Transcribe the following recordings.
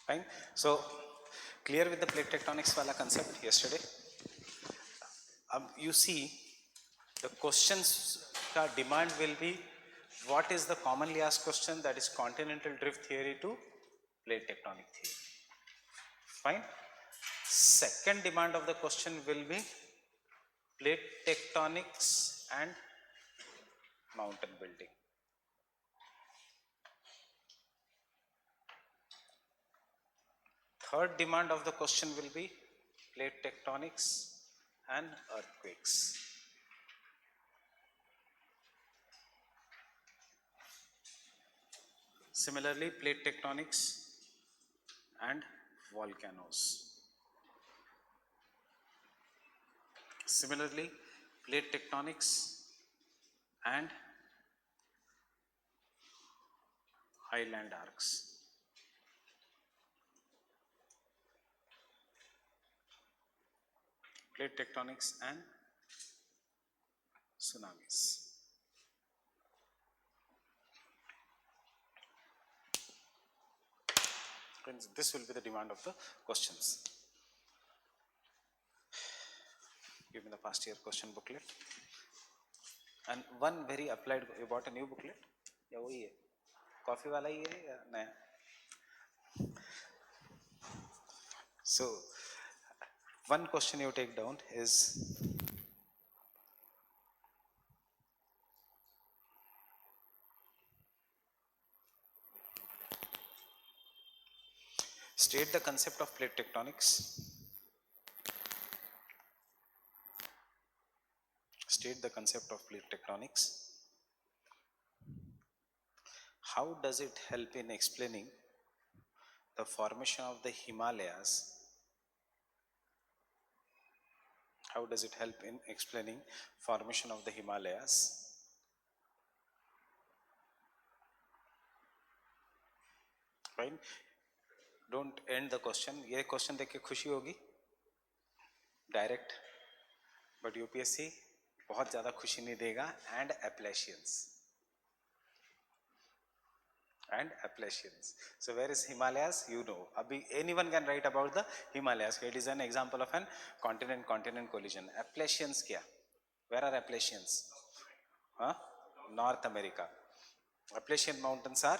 Fine. So clear with the plate tectonics wala concept yesterday. You see the questions ka demand will be what is the commonly asked question, that is continental drift theory to plate tectonic theory. Fine. Second demand of the question will be plate tectonics and mountain building. Third demand of the question will be plate tectonics and earthquakes. Similarly, plate tectonics and volcanoes. Similarly, plate tectonics and highland arcs. Plate tectonics and tsunamis. Friends, this will be the demand of the questions. Give me the past year question booklet. And one very applied, you bought a new booklet? या वही है? Coffee वाला ही है या नया? So, one question you take down is state the concept of plate tectonics. State the concept of plate tectonics. How does it help in explaining the formation of the Himalayas? How does it help in explaining formation of the Himalayas? Fine. Don't end the question. ये question देख के खुशी होगी direct, but UPSC बहुत ज़्यादा खुशी नहीं देगा. And Appalachians. So where is Himalayas? You know. Abhi anyone can write about the Himalayas. It is an example of an continent collision. Appalachians kya? Where are Appalachians? Huh? North America. Appalachian mountains are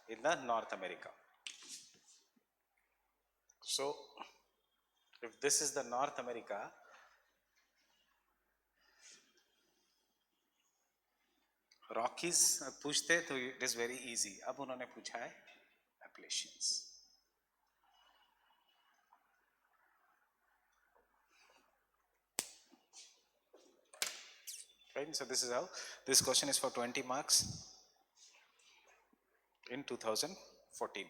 in the North America. So if this is the North America, Rockies पूछते तो it is very easy. अब उन्होंने पूछा है एप्लेशियंस. Right, so this is how this question is for 20 marks in 2014.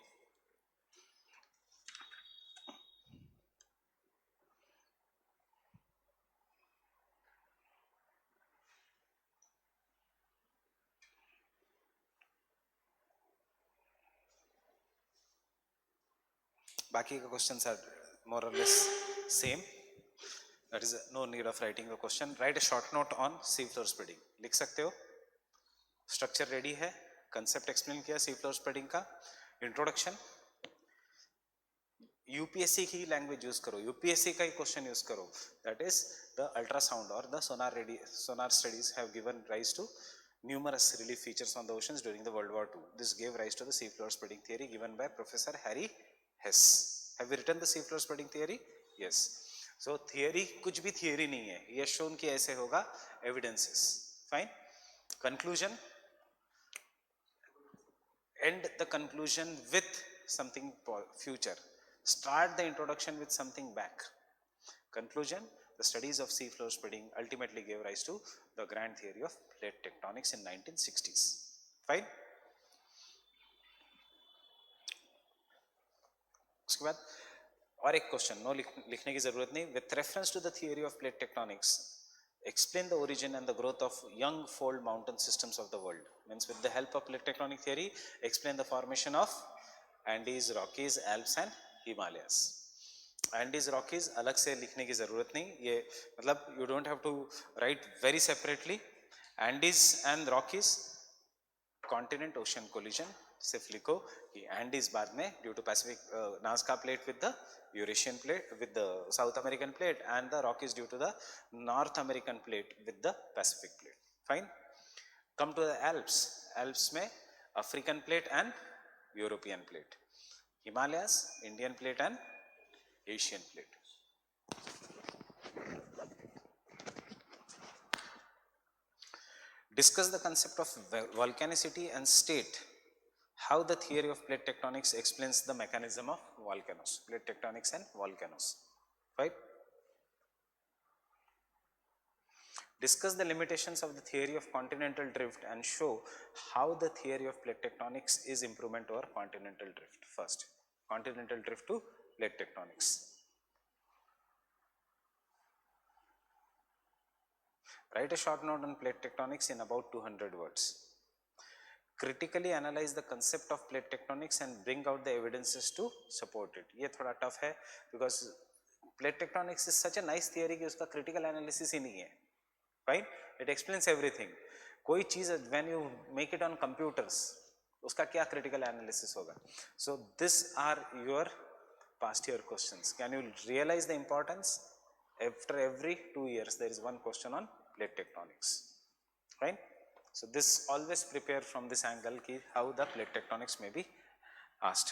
बाकी का questions are more or less same. That is no need of writing the question. Write a short note on sea floor spreading. लिख सकते हो. Structure ready है, concept explain किया sea floor spreading का, introduction. UPSC की language use करो, UPSC का ही question use करो. दैट इज द अल्ट्रासाउंड और the sonar studies have given rise to numerous relief features on the oceans during the World War II. This gave rise to the sea floor spreading theory given by Professor Harry Hess. Have you written the sea floor spreading theory? Yes. So theory कुछ भी theory नहीं है, ये shown कि ऐसे होगा, evidences. Fine. Conclusion. End the conclusion with something future. Start the introduction with something back. Conclusion. The studies of sea floor spreading ultimately gave rise to the grand theory of plate tectonics in 1960s. Fine. उसके बाद और एक question, no लिखने की जरूरत नहीं. With reference to the theory of plate tectonics, explain the origin and the growth of young fold mountain systems of the world. Means with the help of plate tectonic theory, explain the formation of Andes, Rockies, Alps and Himalayas. Andes, Rockies अलग से लिखने की जरूरत नहीं, ये मतलब you don't have to write very separately. Andes and Rockies, continent ocean collision, सिर्फ लिखो कि एंडीज बाद में due to Pacific Nazca plate with the Eurasian plate with the South American plate and the Rockies due to the North American plate with the Pacific plate. Fine. Come to the Alps. Alps में African plate and European plate. Himalayas Indian plate and Asian plate. Discuss the concept of volcanicity and state how the theory of plate tectonics explains the mechanism of volcanoes. Plate tectonics and volcanoes. Right? Discuss the limitations of the theory of continental drift and show how the theory of plate tectonics is improvement over continental drift. First, continental drift to plate tectonics. Write a short note on plate tectonics in about 200 words. Critically analyze the concept of plate tectonics and bring out the evidences to support it. ये थोड़ा tough है because plate tectonics is such a nice theory कि उसका critical analysis ही नहीं है. Right? It explains everything. कोई चीज़ when you make it on computers उसका क्या critical analysis होगा? So these are your past year questions. Can you realize the importance? After every 2 years there is one question on plate tectonics. Right? So this always prepare from this angle कि how the plate tectonics may be asked.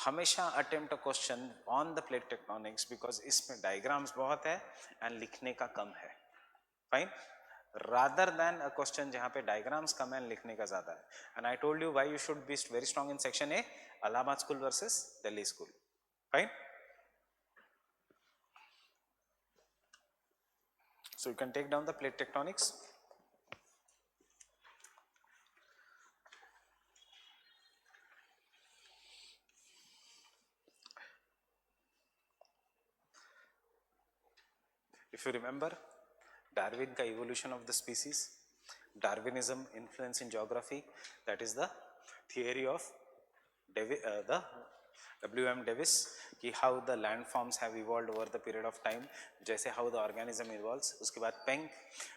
हमेशा attempt a question on the plate tectonics because इसमें diagrams बहुत है and लिखने का कम है. Fine? Rather than a question जहाँ पे diagrams कम है and लिखने का ज़्यादा है. And I told you why you should be very strong in section A, Allahabad school versus Delhi school. Fine? So you can take down the plate tectonics. If you remember Darwin का evolution of the species, Darwinism influence in geography, that is the theory of the W.M. Davis कि how the landforms have evolved over the period of time, जैसे how the organism evolves. उसके बाद Penck,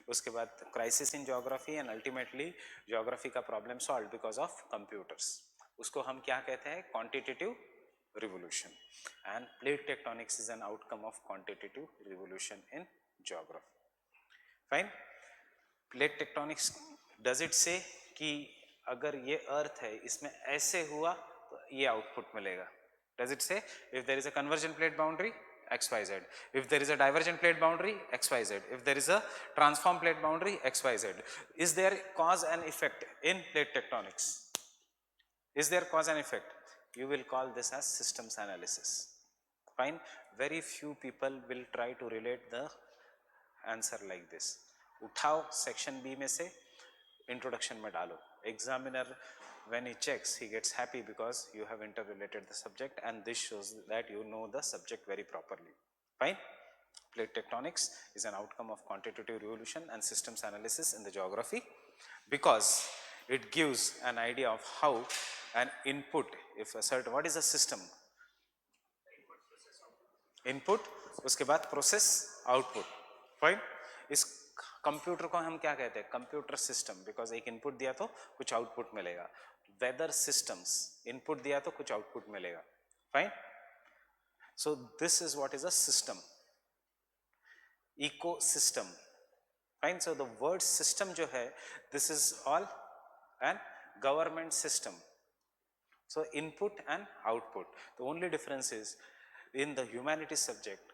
उसके बाद crisis in geography and ultimately geography का problem solved because of computers. उसको हम क्या कहते हैं? Quantitative revolution. And plate tectonics is an outcome of quantitative revolution in geography. Fine. Plate tectonics does it say कि अगर ये अर्थ है इसमें ऐसे हुआ तो ये आउटपुट मिलेगा? Does it say if there is a convergent plate boundary XYZ, if there is a divergent plate boundary XYZ, if there is a transform plate boundary XYZ? Is there cause and effect in plate tectonics? Is there cause and effect? You will call this as systems analysis. Fine. Very few people will try to relate the answer like this. उठाओ section B में से introduction में डालो. Examiner when he checks he gets happy because you have interrelated the subject and this shows that you know the subject very properly. Fine. Plate tectonics is an outcome of quantitative revolution and systems analysis in the geography because it gives an idea of how an input, if a certain, what is a system? Input, उसके बाद process, output. Fine. इस computer को हम क्या कहते हैं? Computer system, because एक input दिया तो कुछ आउटपुट मिलेगा. वेदर सिस्टम्स, इनपुट दिया तो कुछ आउटपुट मिलेगा. Fine. So this is what is a system. Ecosystem. Fine. So the word system जो है, this is all an government system. So input and output. The only difference is in the humanities subject,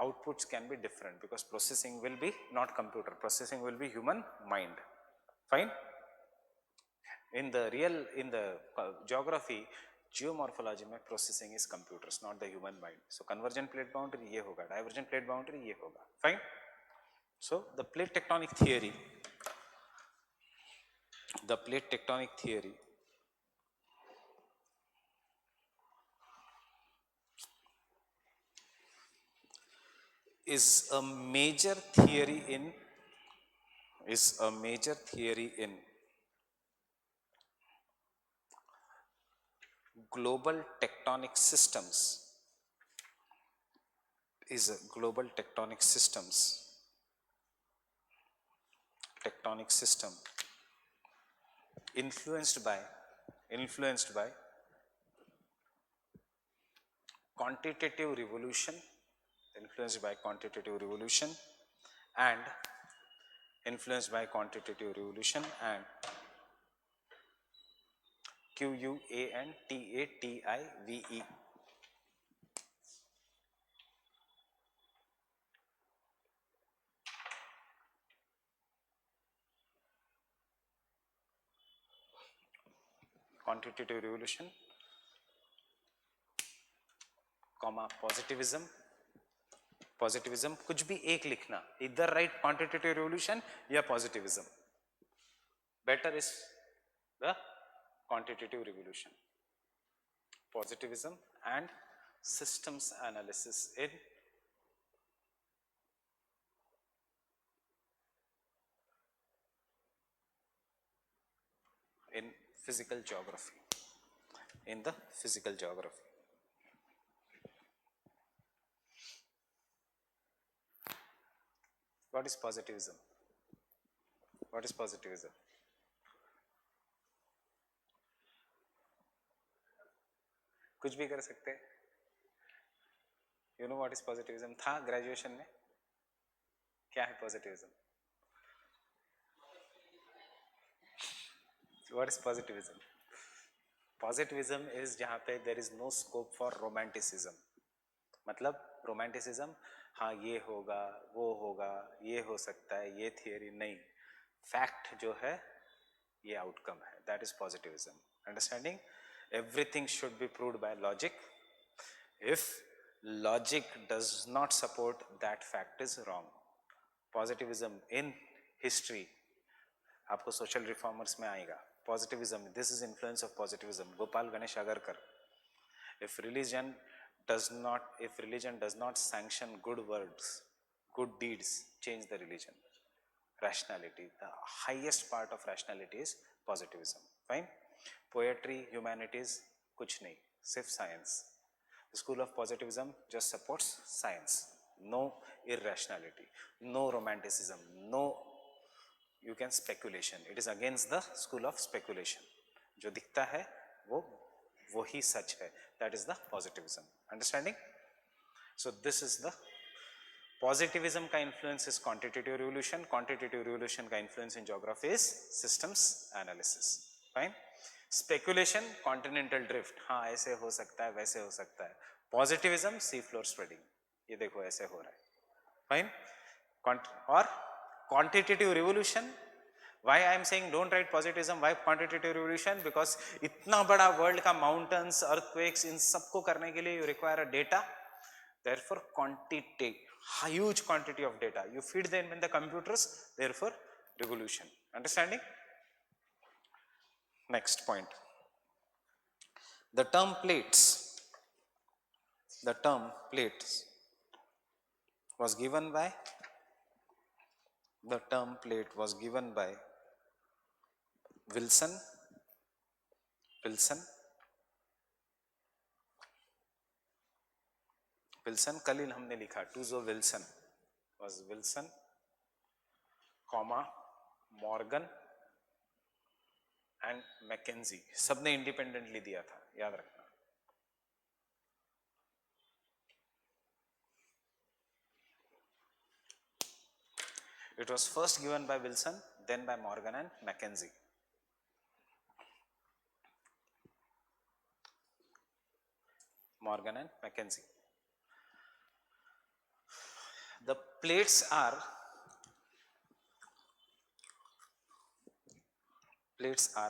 outputs can be different because processing will be not computer, processing will be human mind. Fine. In the geography, geomorphology में processing is computers, not the human mind. So convergent plate boundary ये होगा, divergent plate boundary ये होगा. Fine. So the plate tectonic theory is a major theory in global tectonic systems. Tectonic system influenced by influenced by quantitative revolution, influenced by quantitative revolution and influenced by quantitative revolution and QUANTATIVE. Quantitative revolution, comma positivism. Positivism कुछ भी एक लिखना, इधर right quantitative revolution या positivism. Better is the quantitative revolution. Positivism and systems analysis in physical geography. In the physical geography. What is positivism? What is positivism? कुछ भी कर सकते हैं. You know what is positivism? था graduation में. क्या है positivism? What is positivism? Positivism is जहाँ पे there is no scope for romanticism. मतलब romanticism, हाँ ये होगा, वो होगा, ये हो सकता है, ये theory नहीं. Fact जो है, ये outcome है. That is positivism. Understanding? Everything should be proved by logic. If logic does not support that fact is wrong. Positivism in history, आपको social reformers में आएगा. Positivism, this is influence of positivism. Gopal Ganesh Agarkar. If religion does not sanction good words, good deeds, change the religion. Rationality, the highest part of rationality is positivism. Fine. Poetry, humanities, कुछ नहीं, सिर्फ science. The school of positivism just supports science. No irrationality, no romanticism, no you can speculation. It is against the school of speculation. जो दिखता है वो ही सच है. That is the positivism. Understanding? So this is the positivism का influence is quantitative revolution. Quantitative revolution का influence in geography is systems analysis. Fine. Speculation, continental drift. हाँ ऐसे हो सकता है, वैसे हो सकता है. Positivism, sea floor spreading. ये देखो ऐसे हो रहा है. Fine. और quantitative revolution. Why I am saying don't write positivism? Why quantitative revolution? Because इतना बड़ा world का mountains, earthquakes, इन सबको करने के लिए you require a data. Therefore, quantity, huge quantity of data. You feed them in the computers. Therefore, revolution. Understanding? Next point. The term plates was given by Wilson. कल ही हमने लिखा टूजो Wilson was Wilson, Morgan and Mackenzie. सबने independently दिया था, याद रखना. It was first given by Wilson, then by Morgan and Mackenzie. The plates are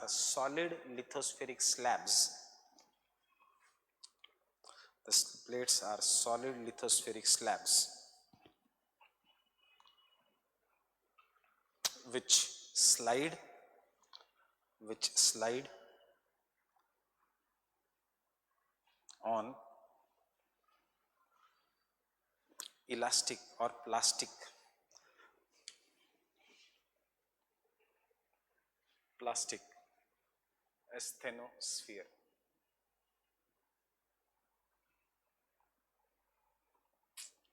solid lithospheric slabs. The plates are solid lithospheric slabs which slide on elastic or plastic asthenosphere.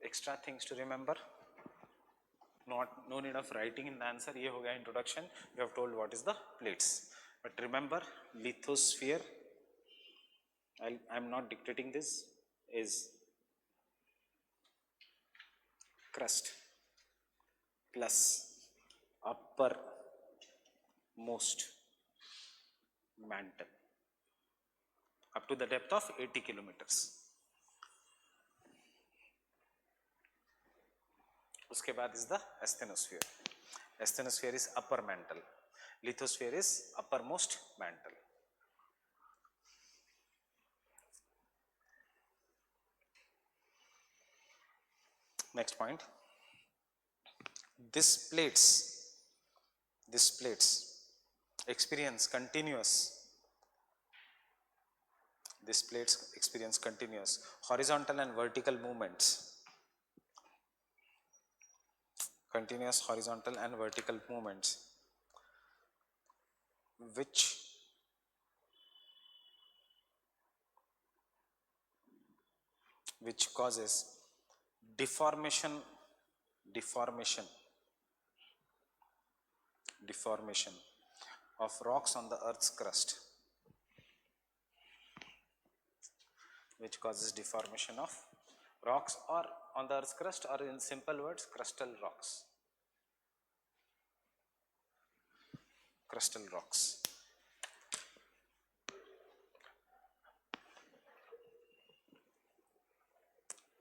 Extra things to remember. No need of writing in the answer. ये हो गया introduction. You have told what is the plates. But remember, lithosphere, I'm not dictating this, is crust plus uppermost mantle up to the depth of 80 kilometers. उसके बाद is the asthenosphere. Asthenosphere is upper mantle. Lithosphere is uppermost mantle. Next point. These plates experience continuous horizontal and vertical movements. Continuous horizontal and vertical movements which causes deformation of rocks on the earth's crust, which causes deformation of rocks or on the earth's crust, or in simple words, crustal rocks.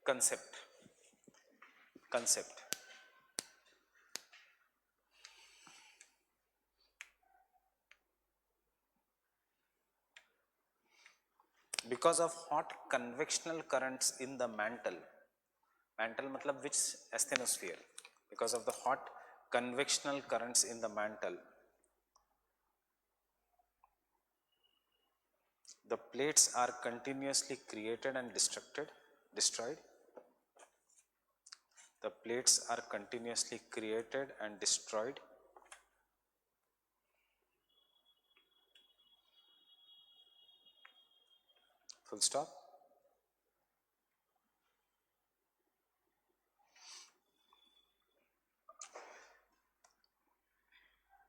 Concept. Because of hot convectional currents in the mantle matlab which asthenosphere, because of the hot convectional currents in the mantle, the plates are continuously created and destroyed. The plates are continuously created and destroyed. Full stop.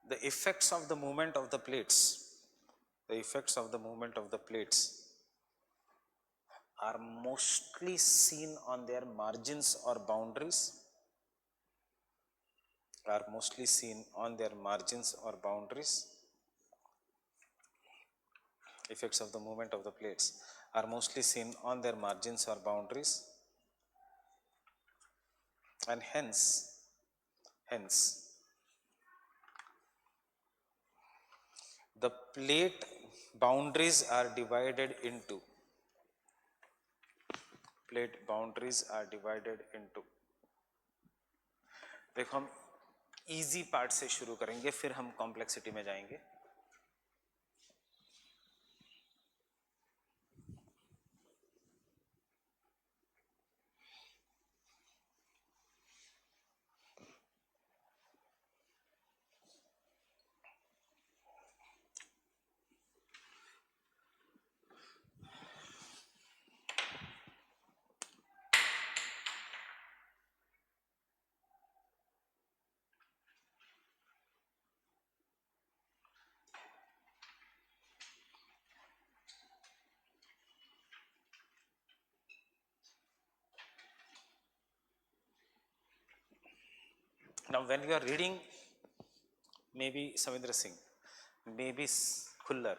The effects of the movement of the plates, are mostly seen on their margins or boundaries. Effects of the movement of the plates are mostly seen on their margins or boundaries, and hence the plate boundaries are divided into देखो हम easy part से शुरू करेंगे, फिर हम complexity में जाएंगे. Now when you are reading maybe Savindra Singh, maybe Khullar,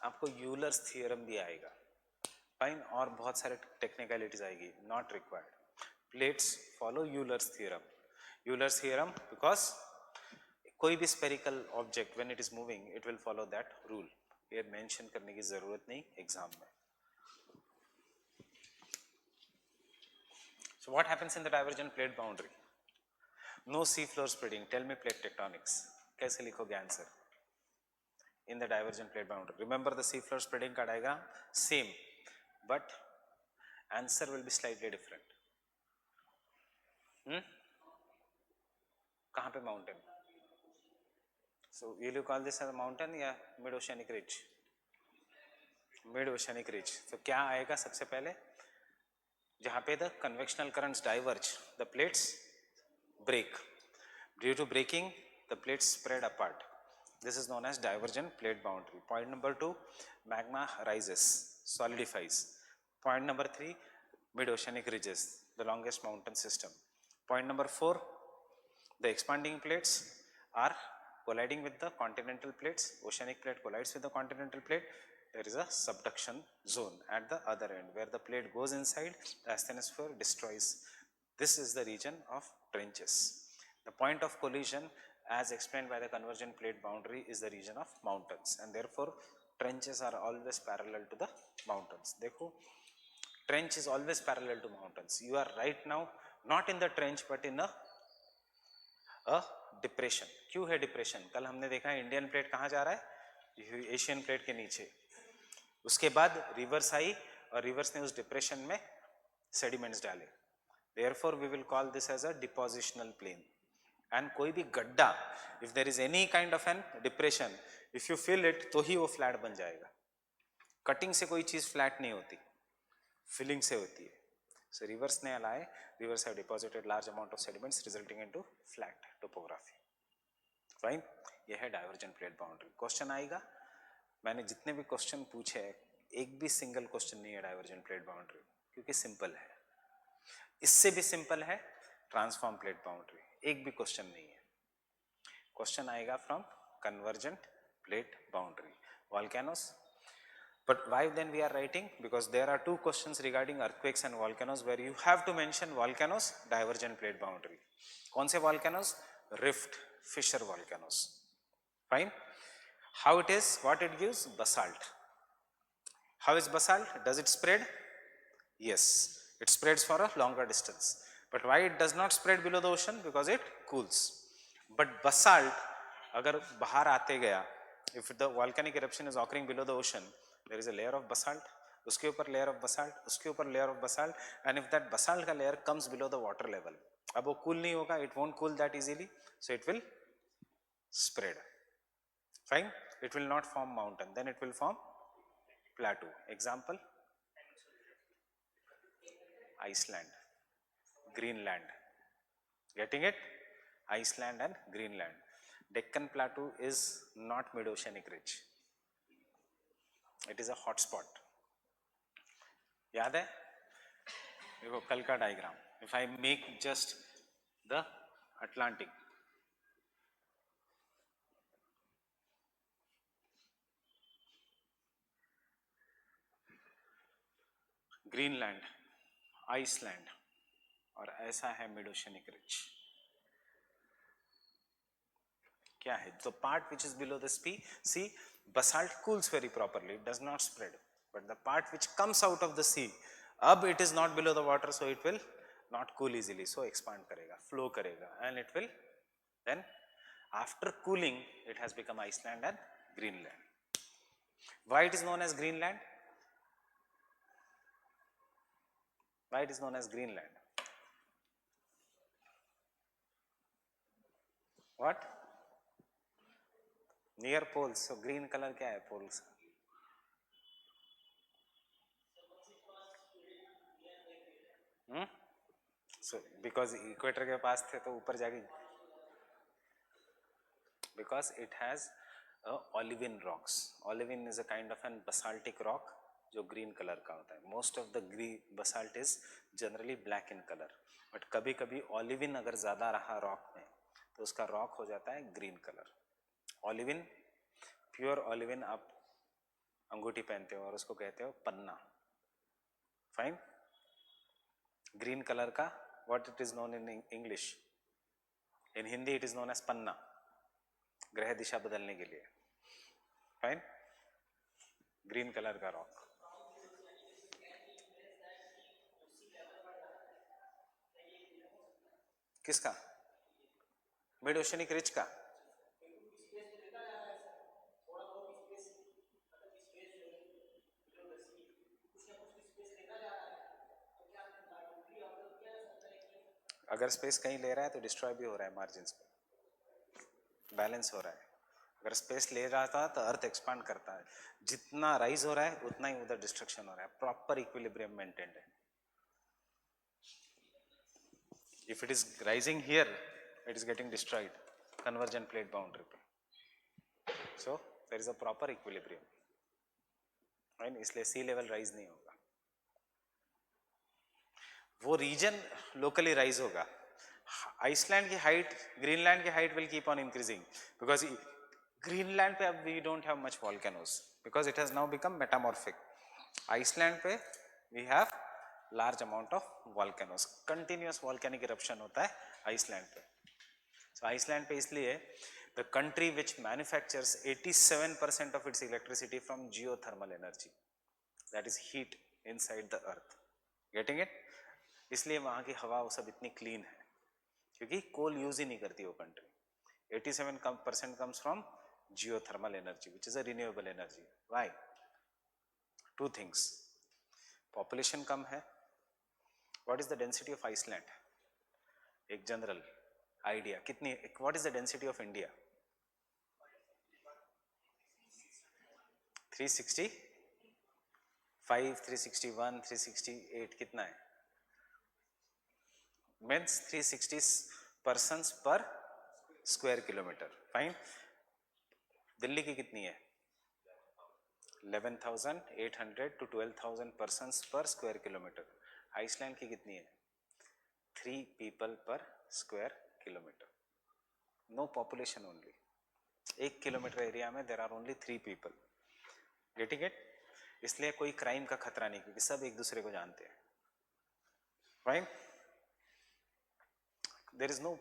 आपको यूलर्स थियरम भी आएगा, फाइन, और बहुत सारे टेक्निकलिटीज आएगी, not required. Plates follow Euler's theorem because कोई भी spherical object when it is moving it will follow that rule. ये मेंशन करने की जरूरत नहीं एग्जाम में. So what happens in the divergent plate boundary? No sea floor spreading. Tell me plate tectonics. कैसे लिखोगे answer in the divergent plate boundary? Remember the sea floor spreading का diagram same, but answer will be slightly different. कहाँ पे mountain? So will you call this as a mountain या mid oceanic ridge? Mid oceanic ridge. तो क्या आएगा सबसे पहले? जहाँ पे the convectional currents diverge, the plates break. Due to breaking, the plates spread apart. This is known as divergent plate boundary. Point number 2, magma rises, solidifies. Point number 3, mid-oceanic ridges, the longest mountain system. Point number 4, the expanding plates are colliding with the continental plates. Oceanic plate collides with the continental plate. There is a subduction zone at the other end where the plate goes inside, the asthenosphere destroys. This is the region of trenches. The point of collision, as explained by the convergent plate boundary, is the region of mountains, and therefore trenches are always parallel to the mountains. देखो, trench is always parallel to mountains. You are right now not in the trench but in a depression. क्यों है depression? कल हमने देखा है Indian plate कहाँ जा रहा है, एशियन प्लेट के नीचे. उसके बाद रिवर्स आई और रिवर्स ने उस डिप्रेशन में सेडिमेंट्स डाले. Therefore we will call this as a depositional plain. And कोई भी गड्ढा, if there is any kind of an depression, if you fill it तो ही वो फ्लैट बन जाएगा. कटिंग से कोई चीज फ्लैट नहीं होती, फिलिंग से होती है. So rivers ने लाए, rivers have deposited large amount of sediments resulting into flat topography. Fine, ये है divergent plate boundary. Question आएगा, मैंने जितने भी क्वेश्चन पूछे एक भी सिंगल क्वेश्चन नहीं है divergent plate boundary, क्योंकि सिंपल है. इससे भी सिंपल है ट्रांसफॉर्म प्लेट बाउंड्री, एक भी क्वेश्चन नहीं है. क्वेश्चन आएगा from convergent plate boundary, volcanoes. But why then we are writing? Because there are two questions regarding earthquakes and volcanoes where you have to mention volcanoes, divergent plate boundary. कौन से volcanoes? Rift, fissure volcanoes. Fine. How it is? What it gives? Basalt. How is basalt? Does it spread? Yes, it spreads for a longer distance. But why it does not spread below the ocean? Because it cools. But basalt, अगर बाहर आते गया, if the volcanic eruption is occurring below the ocean, there is a layer of basalt, उसके ऊपर layer of basalt, उसके ऊपर layer of basalt, and if that basalt का layer comes below the water level, अब वो cool नहीं होगा, it won't cool that easily, so it will spread. Fine, it will not form mountain, then it will form plateau. Example, Iceland, Greenland. Getting it? Iceland and Greenland. Deccan Plateau is not mid-oceanic ridge. It is a hot spot. याद है? देखो कल का diagram. If I make just the Atlantic, Greenland, Iceland, और ऐसा है mid-oceanic ridge. क्या है? The part which is below the sea, basalt cools very properly, it does not spread. But the part which comes out of the sea, अब it is not below the water, so it will not cool easily, so expand करेगा, flow करेगा, and it will then after cooling it has become Iceland and Greenland. Why it is known as Greenland? Why it is known as Greenland? What? Near poles. So green color क्या है poles? So because equator के पास थे तो ऊपर जाके, because it has olivine rocks. Olivine is a kind of an basaltic rock जो green color का होता है. Most of the basalt is generally black in color, but कभी कभी olivine अगर ज़्यादा रहा rock में तो उसका rock हो जाता है green color. Olivine, pure olivine आप अंगूठी पहनते हो और उसको कहते हो पन्ना. Fine. Green color का what it is known in English? In Hindi it is known as पन्ना, ग्रह दिशा बदलने के लिए. Fine. Green color का rock. किसका? मिड ओशनिक रिज का. अगर स्पेस कहीं ले रहा है तो डिस्ट्रॉय भी हो रहा है मार्जिन्स पे, बैलेंस हो रहा है. अगर स्पेस ले रहा था तो अर्थ एक्सपांड करता है, जितना राइज हो रहा है उतना ही उधर डिस्ट्रक्शन हो रहा है. प्रॉपर इक्विलिब्रियम मेंटेन्ड है. If it is rising here it is getting destroyed convergent plate boundary पे. So there is a proper equilibrium, right? इसलिए सी लेवल राइज नहीं होगा, वो रीजन लोकली राइज होगा. आइसलैंड की हाइट, ग्रीनलैंड की height will keep on increasing because Greenland पे अब we don't have much volcanoes because it has now become metamorphic. Iceland पे we have large amount of volcanoes, continuous volcanic eruption होता है Iceland पे. So Iceland पे इसलिए the country which manufactures 87% of its electricity from geothermal energy, that is heat inside the earth. Getting it? इसलिए वहां की हवा वो सब इतनी क्लीन है क्योंकि कोल यूज ही नहीं करती वो country. 87% comes from geothermal energy which is a renewable energy. Why? Two things. Population कम है. What is the density of Iceland? एक जनरल आइडिया कितनी? What is the density of India? 365, 361, 368 कितना है? Means 360 persons per square kilometer. Fine. Delhi की कितनी है? 11,800 to 12,000 persons per square kilometer. Iceland की कितनी है? 3 people per square kilometer. No population only. 1 kilometre area में there are only 3 people. Getting it? इसलिए कोई क्राइम का खतरा नहीं क्योंकि सब एक दूसरे को जानते हैं. Fine? There is no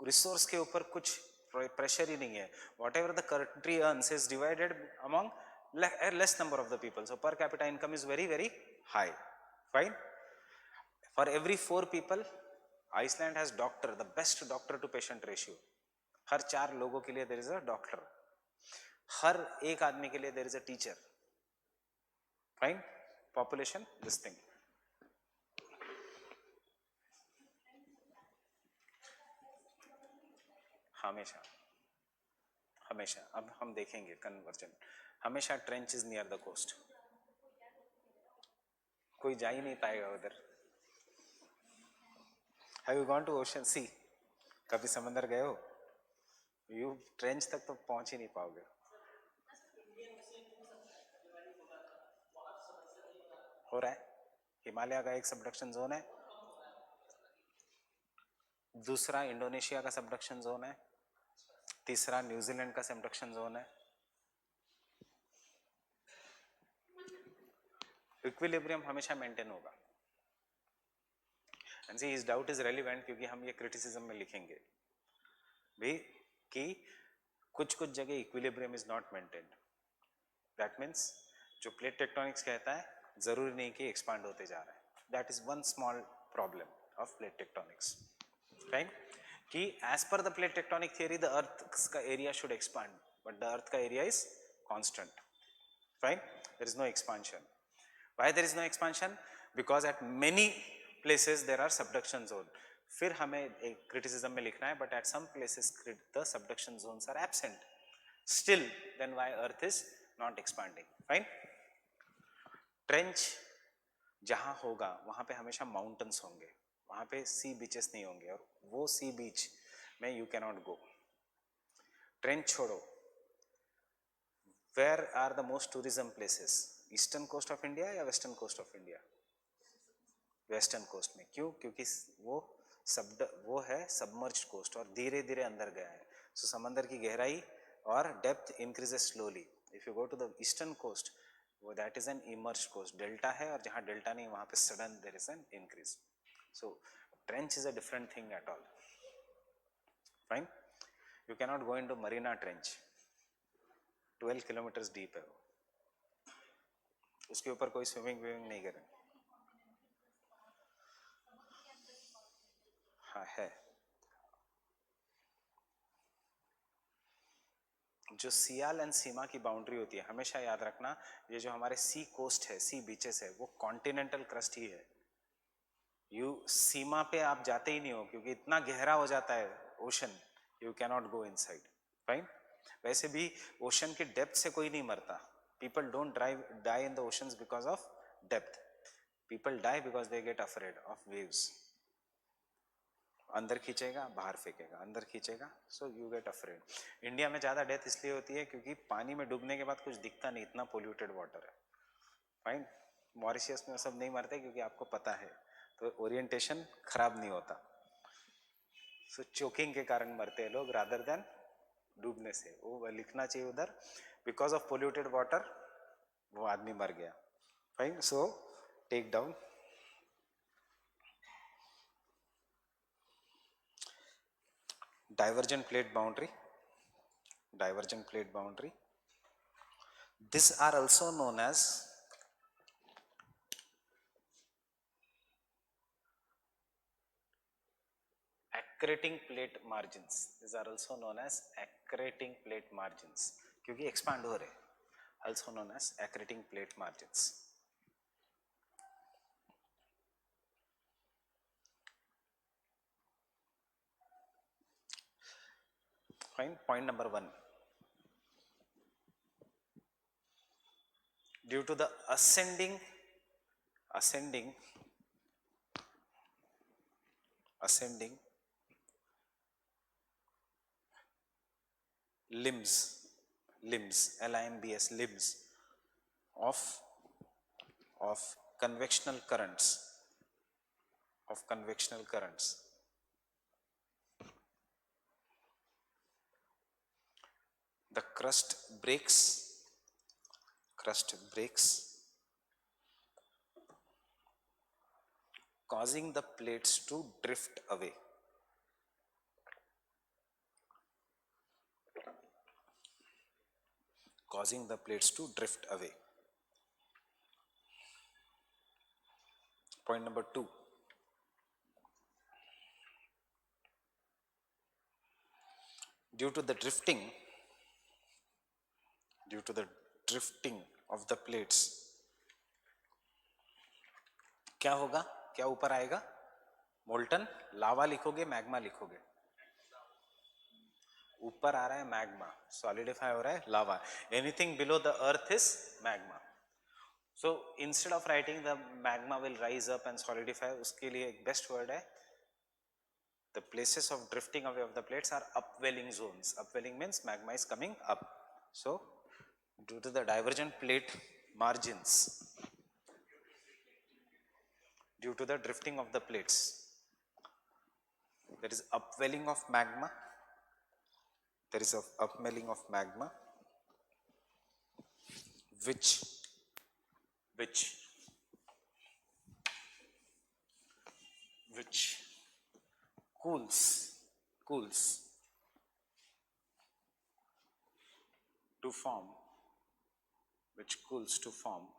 resource के ऊपर कुछ प्रेशर ही नहीं है. Whatever the country earns is divided among a less number of the people. So per capita income is very very high. Fine? For every 4 people, Iceland has doctor, the best doctor to patient ratio. हर 4 लोगों के लिए there is a doctor. हर एक आदमी के लिए there is a teacher. Fine? Population, this thing. हमेशा हमेशा अब हम देखेंगे कन्वर्जन. हमेशा trench is near the coast. कोई जा ही नहीं पाएगा उधर. Have you gone to ocean sea? कभी समंदर गए हो? यू ट्रेंच तक तो पहुंच ही नहीं पाओगे. हो रहा है. हिमालय का एक सबडक्शन जोन है, दूसरा इंडोनेशिया का सबडक्शन जोन है, तीसरा न्यूजीलैंड का सबडक्शन जोन है. इक्विलिब्रियम हमेशा मेंटेन होगा. एंड सी इस डाउट इज रेलिवेंट क्योंकि हम ये क्रिटिसिज्म में लिखेंगे भी कि कुछ कुछ जगह equilibrium is not maintained. That means जो प्लेट टेक्टोनिक्स कहता है जरूरी नहीं कि एक्सपांड होते जा रहा है. That is one small problem of plate tectonics. Right? कि as per the plate tectonic theory the earth का area should expand but the earth का area is constant. Right? There is no expansion. Why there is no expansion? Because at many places there are subduction zone. फिर हमें एक criticism में लिखना है, but at some places the subduction zones are absent. Still, then why Earth is not expanding? Fine? Trench जहाँ होगा वहाँ पे हमेशा mountains होंगे, वहाँ पे sea beaches नहीं होंगे और वो sea beach में you cannot go. Trench छोड़ो. Where are the most tourism places? Eastern coast of India या western coast of India? Western coast में. क्यों? क्योंकि वो है सबमर्ज्ड कोस्ट और धीरे धीरे अंदर गया है. सो समंदर की गहराई और depth increases slowly. If you go to the eastern coast, वो that is an emerged coast. Delta है और जहाँ डेल्टा नहीं वहाँ पे sudden there is an increase. So trench is a different thing at all. Fine? You cannot go into Mariana trench. 12 kilometres deep है वो. उसके ऊपर कोई स्विमिंग नहीं करें. हाँ है. जो सियाल एंड सीमा की बाउंड्री होती है, हमेशा याद रखना ये जो हमारे सी कोस्ट है, सी बीचेस है, वो कॉन्टिनेंटल क्रस्ट ही है. यू सीमा पे आप जाते ही नहीं हो क्योंकि इतना गहरा हो जाता है ocean, you cannot go inside. Fine? वैसे भी ओशन की डेप्थ से कोई नहीं मरता. People don't die in the oceans because of depth. People die because they get afraid of waves. अंदर खींचेगा बाहर फेंकेगा, अंदर खींचेगा, so you get afraid. India में ज़्यादा डेथ इसलिए होती है क्योंकि पानी में डूबने के बाद कुछ दिखता नहीं, इतना पोल्यूटेड वाटर है। फाइन, मॉरिशियस में सब नहीं मरते क्योंकि आपको पता है, तो ओरिएंटेशन खराब नहीं होता। सो चोकिंग के कारण मरते हैं लोग रादर देन डूबने से। वो लिखना चाहिए उधर, बिकॉज ऑफ पोल्यूटेड वाटर वो आदमी मर गया। Fine, so take down. Divergent plate boundary, divergent plate boundary. These are also known as accreting plate margins. These are also known as accreting plate margins क्योंकि expand हो रहे, also known as accreting plate margins. Fine. Point number 1. Due to the ascending limbs, limbs of convectional currents, the crust breaks, causing the plates to drift away. Point number 2. Due to the drifting of the plates, क्या होगा, क्या ऊपर आएगा? Molten लावा लिखोगे, magma लिखोगे? ऊपर आ रहा है मैग्मा, सॉलिडिफाई हो रहा है lava. Anything below the earth is magma. So instead of writing the magma will rise up and solidify, उसके लिए एक बेस्ट वर्ड है, the places of drifting away of the plates are upwelling zones. Upwelling means magma is coming up. So due to the divergent plate margins, due to the drifting of the plates, there is upwelling of magma, which cools to form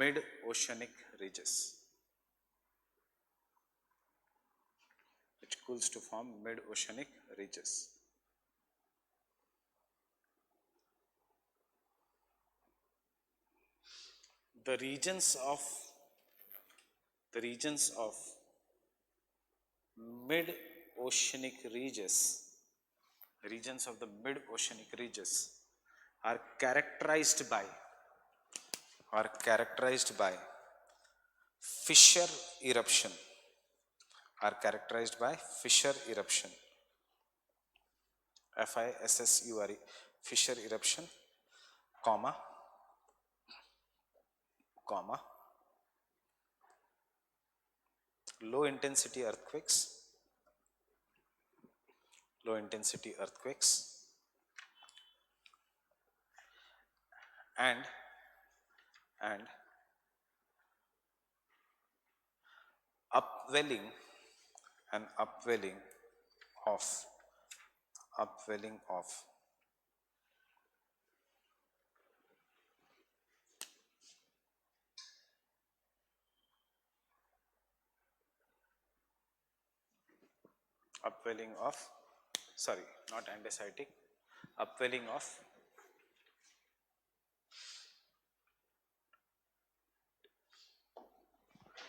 mid-oceanic ridges. The regions of mid-oceanic ridges, are characterized by fissure eruption, FISSURE, fissure eruption, comma low intensity earthquakes, and upwelling of not andesitic, upwelling of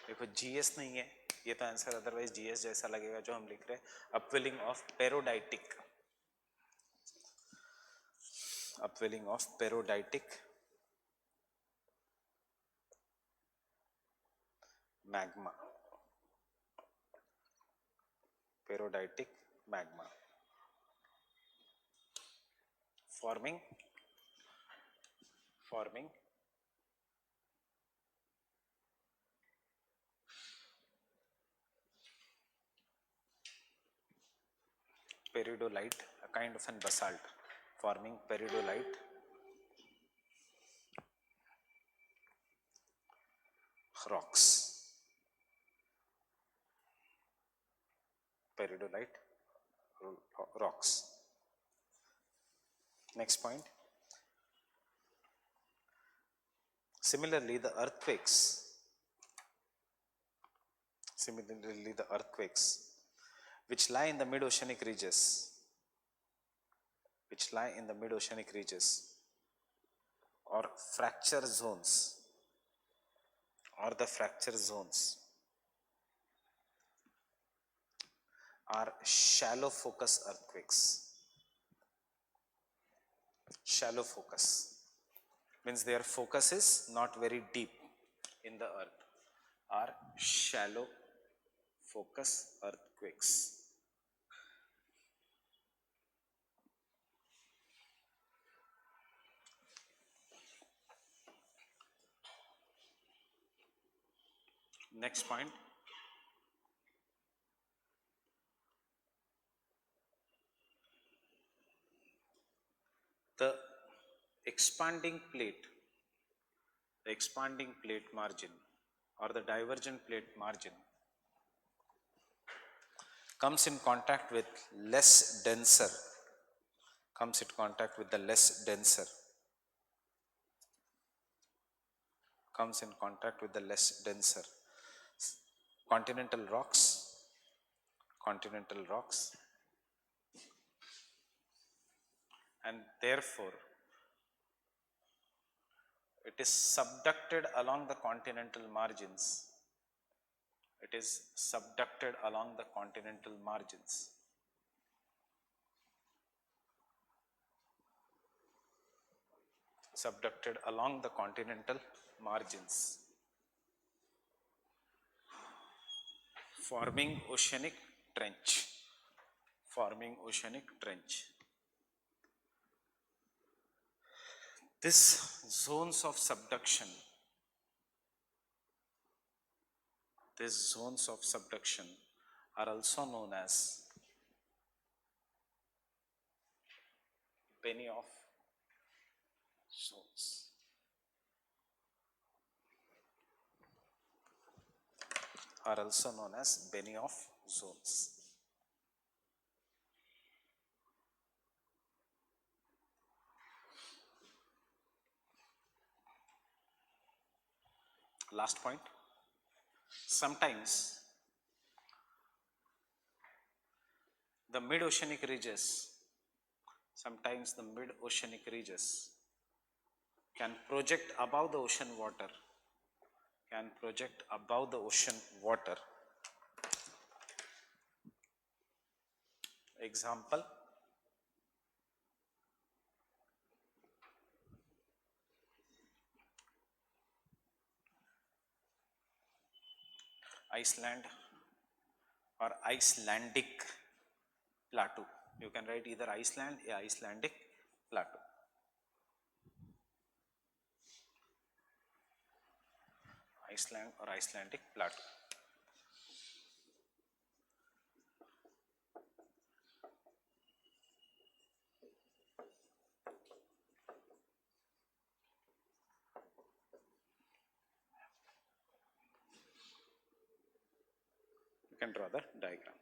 देखो GS नहीं है ये तो answer, otherwise GS जैसा लगेगा जो हम लिख रहे हैं। Upwelling of peridotitic magma, Perioditic magma forming peridolite, a kind of an basalt, forming peridolite rocks. Peridolite rocks. Next point. Similarly, the earthquakes which lie in the mid-oceanic regions, or fracture zones, are shallow focus earthquakes. Shallow focus means their focus is not very deep in the earth, are shallow focus earthquakes. Next point. The expanding plate margin or the divergent plate margin comes in contact with the less denser continental rocks, and therefore it is subducted along the continental margins. Forming oceanic trench. These zones of subduction are also known as Benioff zones. Last point. Sometimes the mid-oceanic ridges can project above the ocean water. Example, Iceland or Icelandic plateau. You can write either Iceland or Icelandic plateau. Iceland or Icelandic plateau. You can draw the diagram.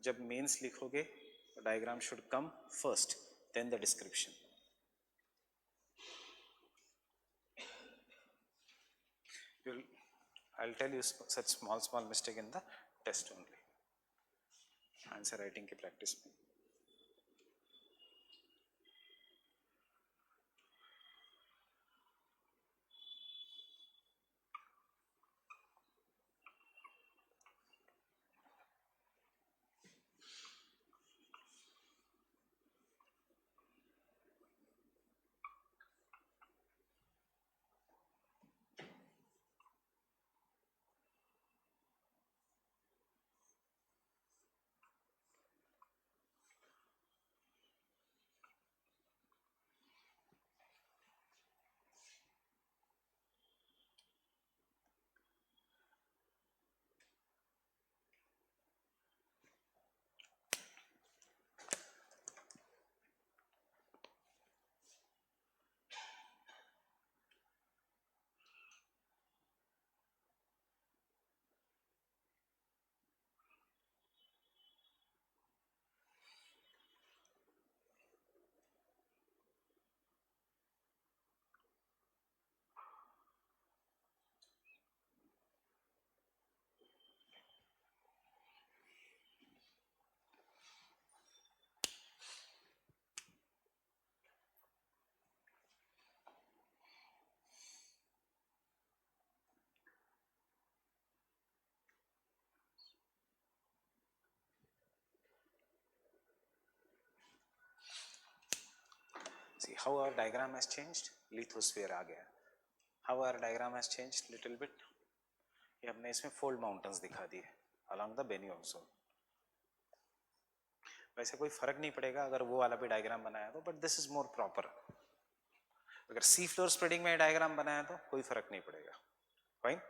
जब mains लिखोगे तो diagram should come first, then the description. I'll tell you such small mistake in the test only. Answer writing की practice में. how our diagram has changed, lithosphere आ गया. How our diagram has changed little bit. ये हमने इसमें fold mountains दिखा दिए along the Bennu also. वैसे कोई फर्क नहीं पड़ेगा अगर वो वाला भी डायग्राम बनाया तो, but this is more proper. अगर सी फ्लोर स्प्रेडिंग में डायग्राम बनाया तो कोई फर्क नहीं पड़ेगा. Fine.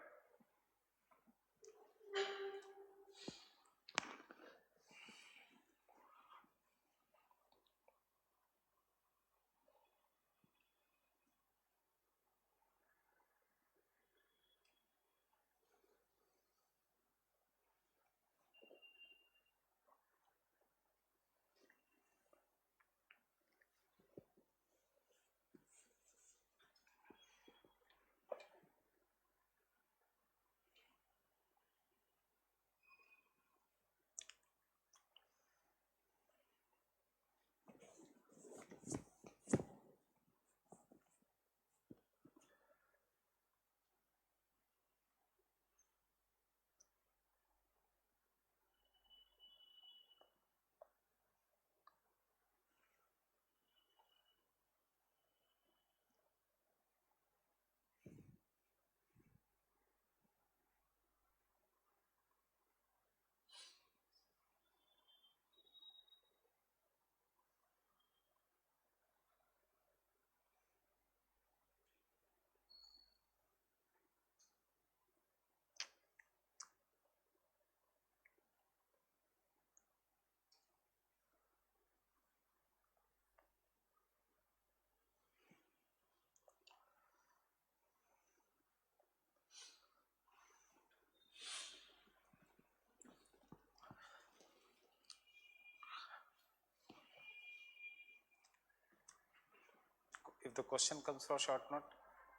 If the question comes for short note,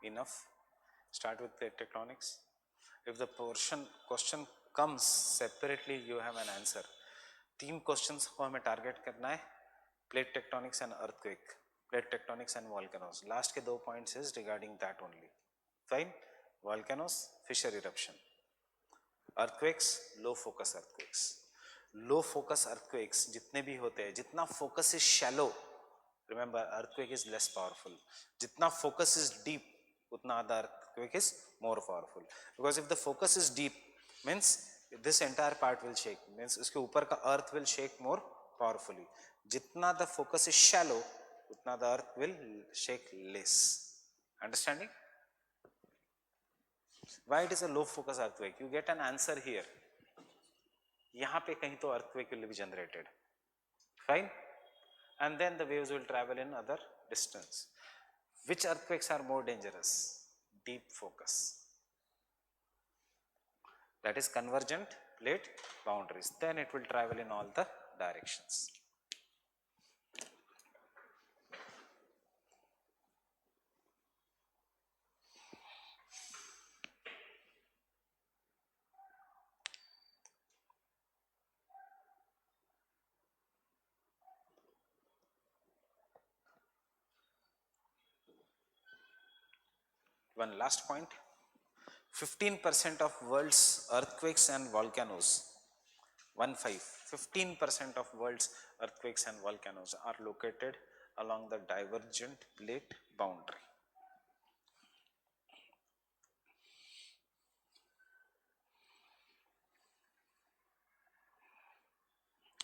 enough. Start with plate tectonics. If the question comes separately, you have an answer. 3 questions को हमें टारगेट करना है. Plate tectonics and earthquake, plate tectonics and volcanoes. Last के 2 points is regarding that only. Fine. Volcanoes, fissure eruption. Earthquakes, low focus earthquakes. Low focus earthquakes जितने भी होते हैं, जितना focus is shallow, remember earthquake is less powerful. जितना focus is deep, उतना the earthquake is more powerful. Because if the focus is deep, means this entire part will shake. Means उसके ऊपर का earth will shake more powerfully. जितना the focus is shallow, उतना the earth will shake less. Understanding? Why it is a low focus earthquake? You get an answer here. यहाँ पे कहीं तो earthquake will be generated. Fine? And then the waves will travel in other distance. Which earthquakes are more dangerous? Deep focus. That is convergent plate boundaries. Then it will travel in all the directions. One last point. 15% of world's earthquakes and volcanoes, 15% of world's earthquakes and volcanoes are located along the divergent plate boundary.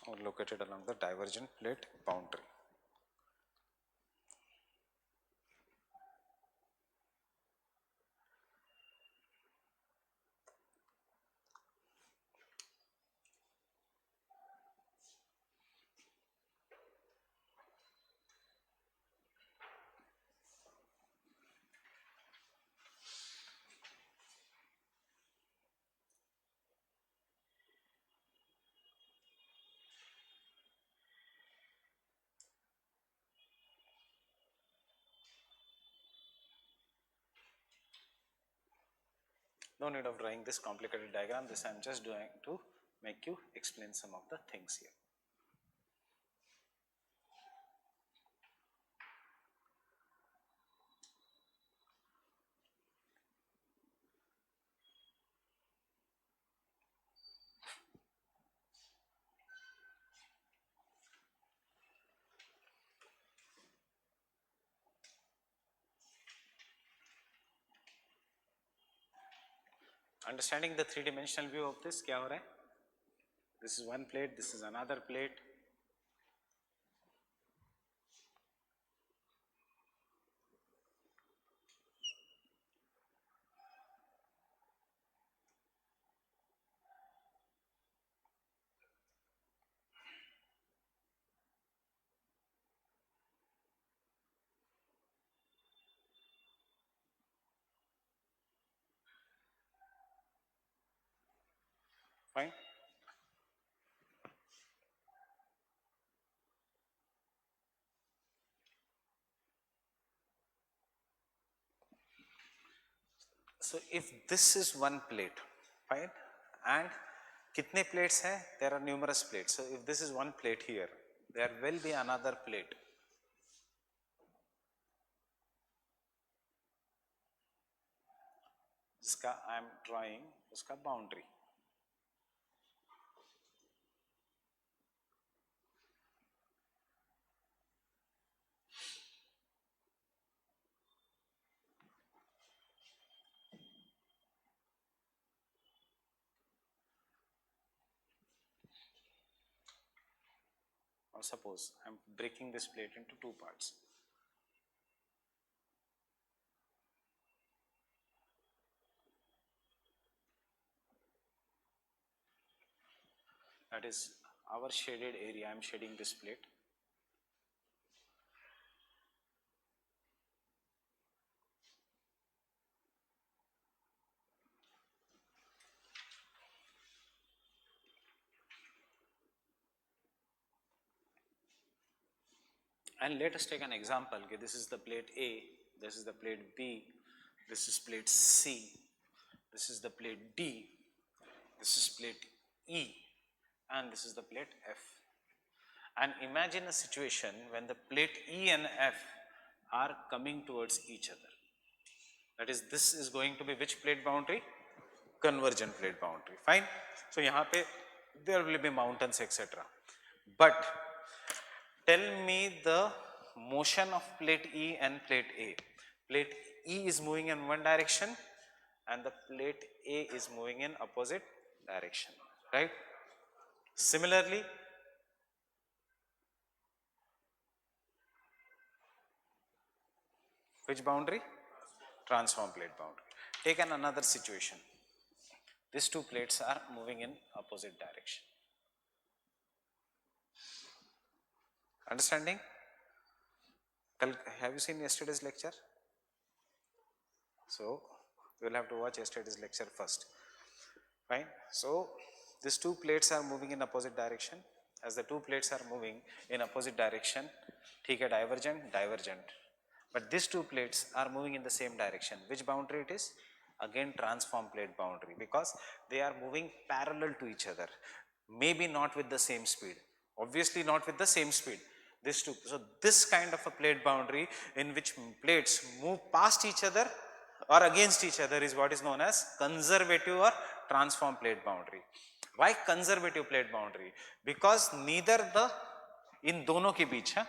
Or located along the divergent plate boundary. No need of drawing this complicated diagram. This I am just doing to make you explain some of the things here. Understanding the three-dimensional view of this, क्या हो रहा है? This is one plate, this is another plate. Fine. So if this is one plate, fine, and कितने plates हैं? There are numerous plates. So if this is one plate here, there will be another plate. इसका I am drawing उसका boundary. Or suppose I am breaking this plate into two parts. That is our shaded area. I am shading this plate. And let us take an example. Okay, this is the plate A, this is the plate B, this is plate C, this is the plate D, this is plate E, and this is the plate F. And imagine a situation when the plate E and F are coming towards each other. That is, this is going to be which plate boundary? Convergent plate boundary. Fine. So यहाँ पे there will be mountains etc. But tell me the motion of plate E and plate A. Plate E is moving in one direction and the plate A is moving in opposite direction, right? Similarly, which boundary? Transform plate boundary. Take another situation. These two plates are moving in opposite direction. Understanding? Have you seen yesterday's lecture? So, we will have to watch yesterday's lecture first. Fine. So, these two plates are moving in opposite direction. As the two plates are moving in opposite direction, ठीक है, divergent, divergent. But these two plates are moving in the same direction. Which boundary it is? Again, transform plate boundary, because they are moving parallel to each other. Maybe not with the same speed. Obviously not with the same speed. These two. So this kind of a plate boundary in which plates move past each other or against each other is what is known as conservative or transform plate boundary. Why conservative plate boundary? Because neither the इन दोनों के बीच है,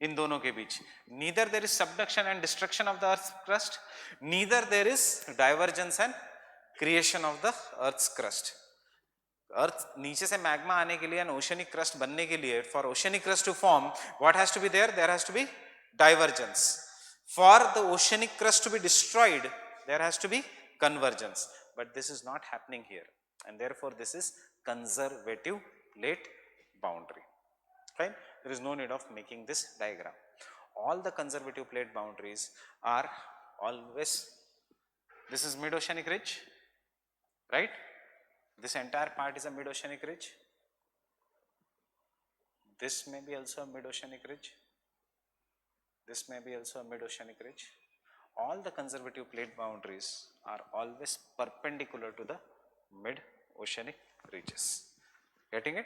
इन दोनों के बीच neither there is subduction and destruction of the earth's crust, neither there is divergence and creation of the earth's crust. अर्थ नीचे से magma आने के लिए एंड ओशनिक क्रस्ट बनने के लिए, for oceanic crust to form what has to be there has to be divergence. For the oceanic crust to be destroyed there has to be convergence, but this is not happening here, and therefore this is conservative plate boundary. Fine. There is no need of making this diagram. All the conservative plate boundaries are always, this is mid-oceanic ridge, right? This entire part is a mid-oceanic ridge. This may be also a mid-oceanic ridge. This may be also a mid-oceanic ridge. All the conservative plate boundaries are always perpendicular to the mid-oceanic ridges. Getting it?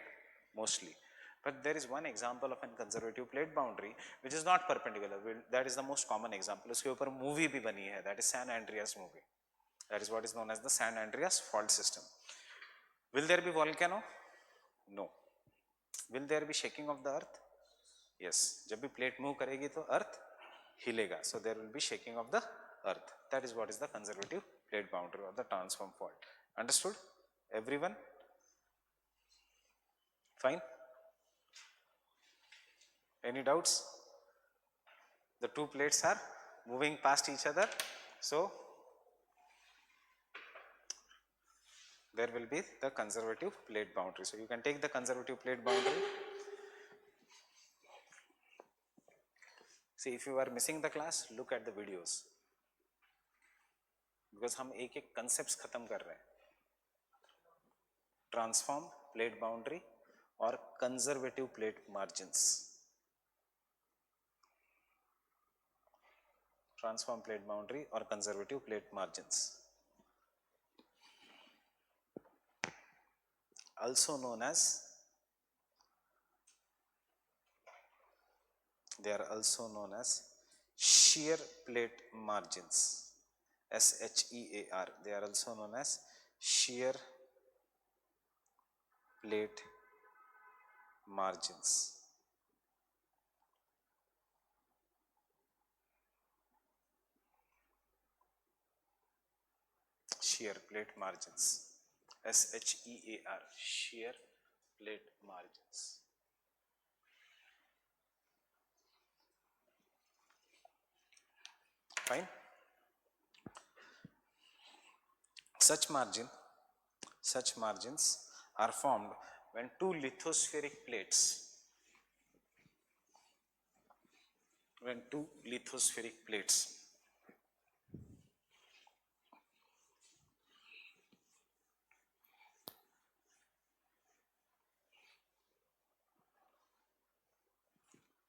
Mostly. But there is one example of a conservative plate boundary which is not perpendicular. That is the most common example. उसके ऊपर movie भी बनी है. That is San Andreas movie. That is what is known as the San Andreas fault system. Will there be volcano? No. Will there be shaking of the earth? Yes. जब भी plate move करेगी तो earth हिलेगा. So there will be shaking of the earth. That is what is the conservative plate boundary or the transform fault. Understood? Everyone? Fine? Any doubts? The two plates are moving past each other, so there will be the conservative plate boundary. So you can take the conservative plate boundary. See, if you are missing the class, look at the videos, because हम एक एक concepts खत्म कर रहे हैं. Transform plate boundary or conservative plate margins. Transform plate boundary or conservative plate margins. Also known as, they are also known as shear plate margins. SHEAR. They are also known as shear plate margins. Shear plate margins. SHEAR. Shear plate margins. Fine. Such margins are formed when two lithospheric plates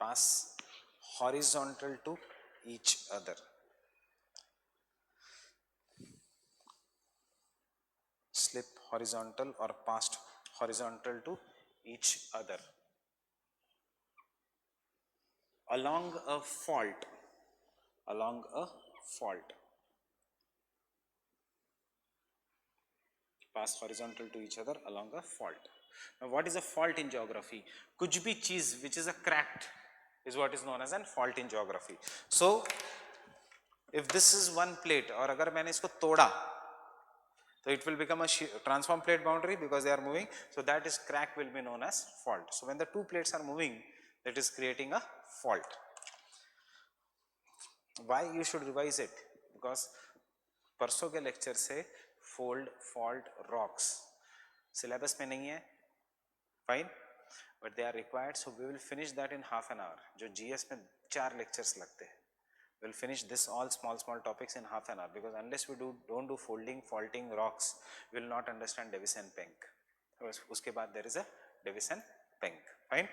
pass horizontal to each other. Slip horizontal or passed horizontal to each other along a fault. Pass horizontal to each other along a fault. Now what is a fault in geography? कुछ भी चीज which is a cracked is what is known as a fault in geography. So if this is one plate और अगर मैंने इसको तोड़ा, so it will become a transform plate boundary because they are moving. So that is crack will be known as fault. So when the two plates are moving, that is creating a fault. Why you should revise it? Because परसों के lecture से fold, fault, rocks syllabus में नहीं है, fine, but they are required. So we will finish that in half an hour. जो GS में 4 lectures लगते हैं. We'll finish this all small topics in half an hour, because unless we don't do folding, faulting, rocks, we will not understand Davis and Penck. उसके बाद there is a Davis and Penck. Fine.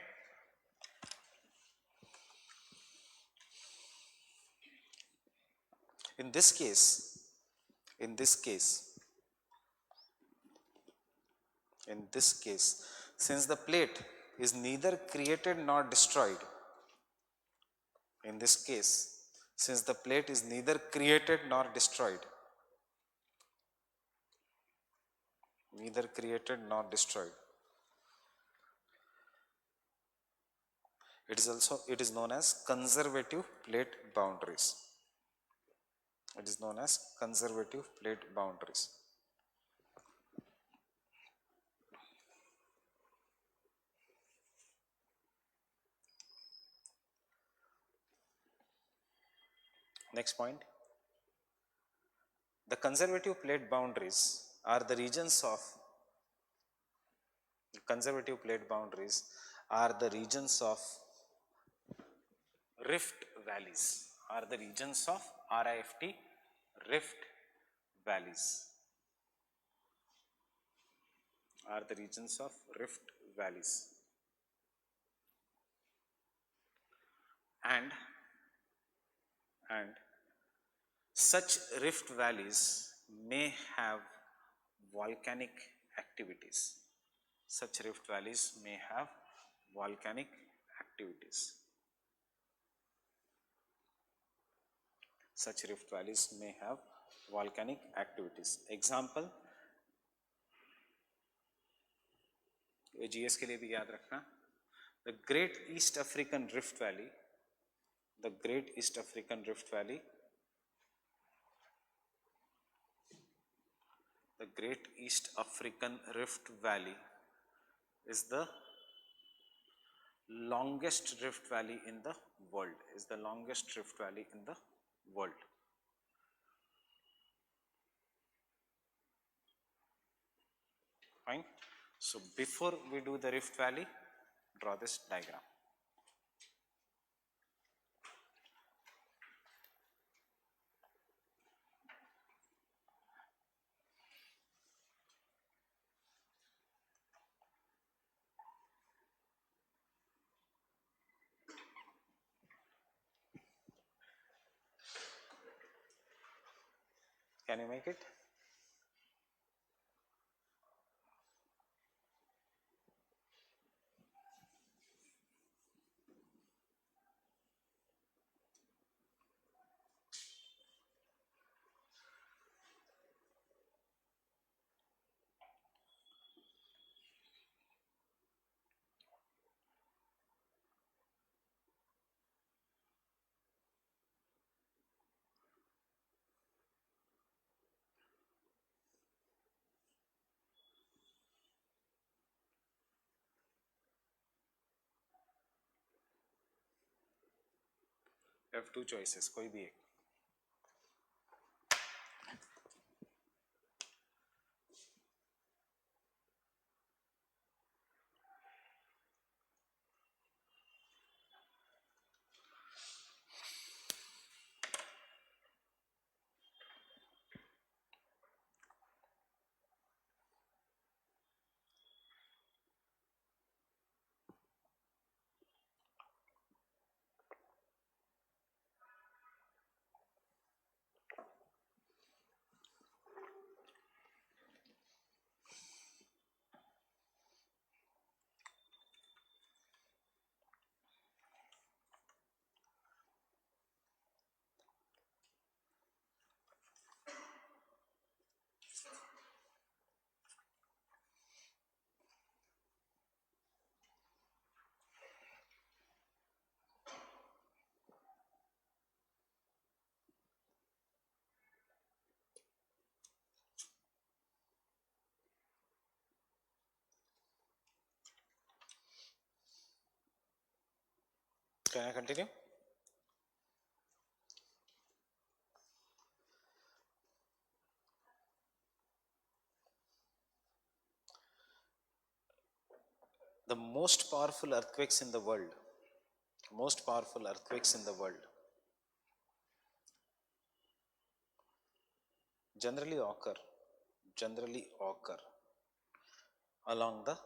In this case, since the plate is neither created nor destroyed, since the plate is neither created nor destroyed, it is known as conservative plate boundaries. Next point, the conservative plate boundaries are the regions of rift valleys, RIFT, rift valleys, and such rift valleys may have volcanic activities. Such rift valleys may have volcanic activities. Example, ये GS के लिए भी याद रखना, the Great East African Rift Valley The Great East African Rift Valley is the longest rift valley in the world, is the longest rift valley in the world. Fine. So before we do the rift valley, draw this diagram. Can you make it? You have two choices, कोई भी एक. Can I continue? The most powerful earthquakes in the world, most powerful earthquakes in the world generally occur, generally occur along the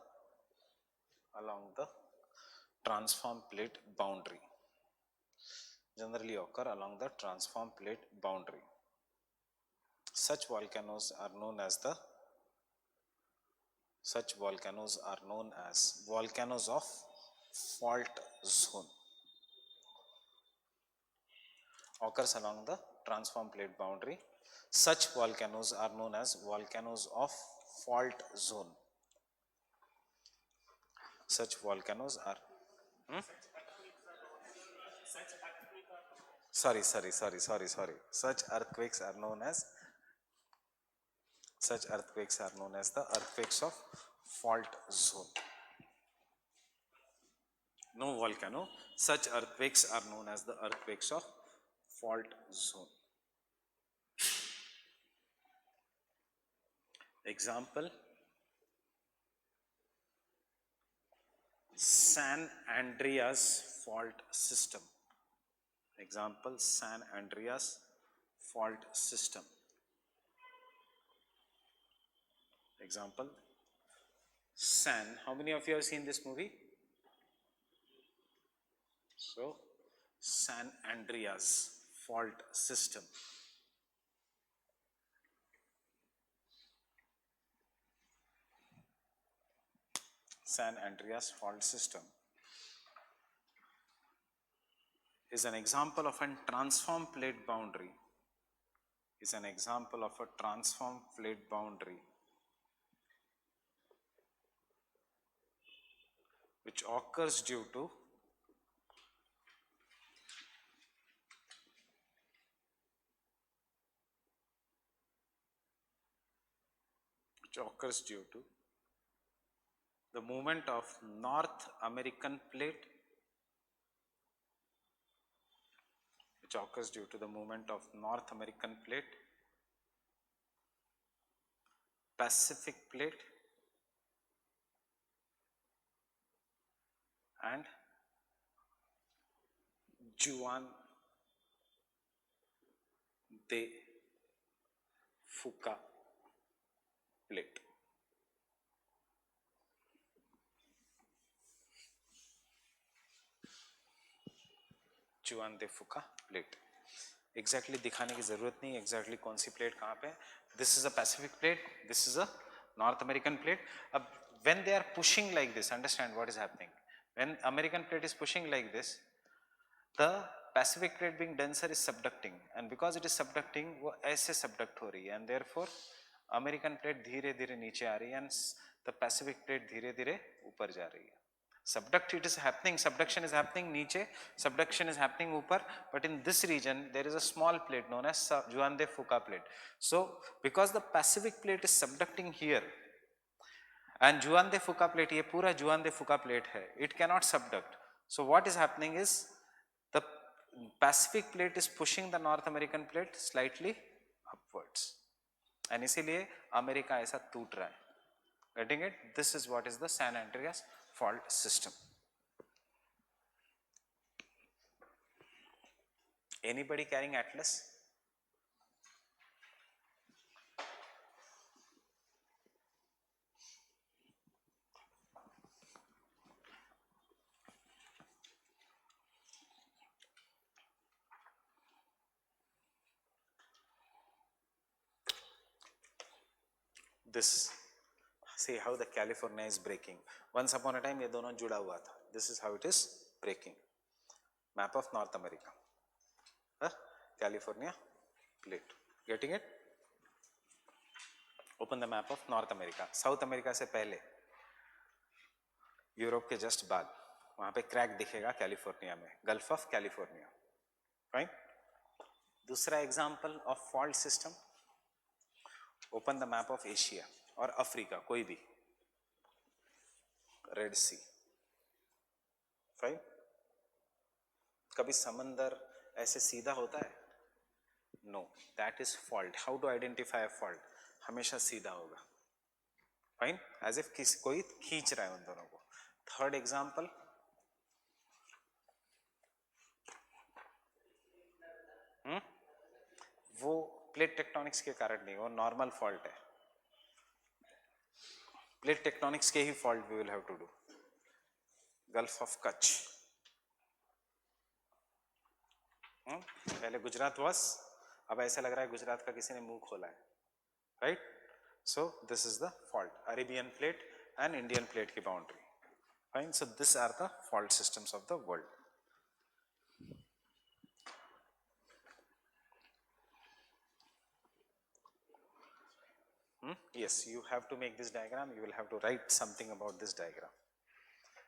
transform plate boundary, generally occur along the transform plate boundary. Such volcanoes are known as volcanoes of fault zone. Occurs along the transform plate boundary. Such volcanoes are known as volcanoes of fault zone. Such volcanoes are sorry. Such earthquakes are known as the earthquakes of fault zone. No volcano. Such earthquakes are known as the earthquakes of fault zone. Example: San Andreas fault system. Example: San Andreas fault system. Example: San. How many of you have seen this movie? So, San Andreas fault system. San Andreas fault system is an example of a transform plate boundary. Is an example of a transform plate boundary which occurs due to which occurs due to the movement of North American plate, which occurs due to the movement of North American plate, Pacific plate, and Juan de Fuca plate. जुआन दे फुका plate exactly दिखाने की जरूरत नहीं exactly कौन सी plate कहाँ पे. This is a Pacific plate, this is a north American plate. अब when they are pushing like this, understand what is happening. When American plate is pushing like this, the Pacific plate being denser is subducting, and because it is subducting वो ऐसे subduct हो रही है, and therefore American plate धीरे धीरे नीचे आ रही है and the Pacific plate धीरे धीरे ऊपर जा रही है. Subduct it is happening, subduction is happening नीचे, subduction is happening ऊपर, but in this region there is a small plate known as Juan de Fuca plate. So because the Pacific plate is subducting here and Juan de Fuca plate, ये पूरा Juan de Fuca plate है, it cannot subduct. So what is happening is the Pacific plate is pushing the North American plate slightly upwards, and इसीलिए America ऐसा टूट रहा है. Getting it? This is what is the San Andreas fault system. Anybody carrying atlas? This, see how the California is breaking. Once upon a time ये दोनों जुड़ा हुआ था. This is how it is breaking. Map of North America. California plate. Getting it? Open the map of North America. South America से पहले Europe के just बाद वहां पे क्रैक दिखेगा कैलिफोर्निया में, गल्फ ऑफ कैलिफोर्निया. फाइन. दूसरा example of fault system, open the map of Asia और अफ्रीका, कोई भी, रेड सी. फाइन. कभी समंदर ऐसे सीधा होता है? No, that is fault. How to identify a fault? हमेशा सीधा होगा. फाइन. एज इफ किसी कोई खींच रहा है उन दोनों को. थर्ड एग्जांपल, वो प्लेट टेक्टोनिक्स के कारण नहीं, वो नॉर्मल फॉल्ट है. प्लेट टेक्टोनिक्स के ही fault we will have to do. Gulf of Kutch. पहले गुजरात वाज, अब ऐसा लग रहा है गुजरात का किसी ने मुंह खोला है. Right. So this is the fault, Arabian plate and Indian plate की boundary. Fine. So this are the fault systems of the world. Yes, you have to make this diagram. You will have to write something about this diagram.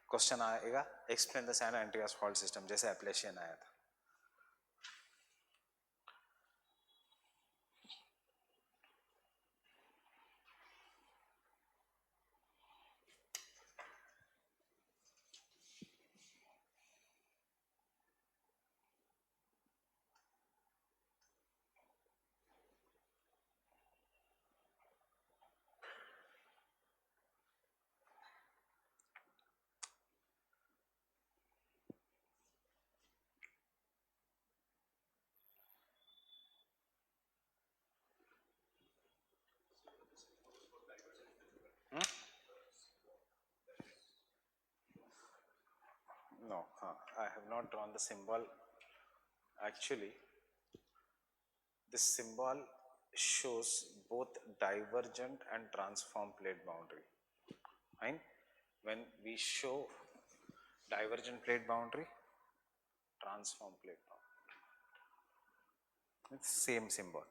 Question आएगा, explain the San Andreas fault system, जैसे Appalachian आया था. No, I have not drawn the symbol. Actually, this symbol shows both divergent and transform plate boundary. Fine. When we show divergent plate boundary, transform plate boundary, it's same symbol.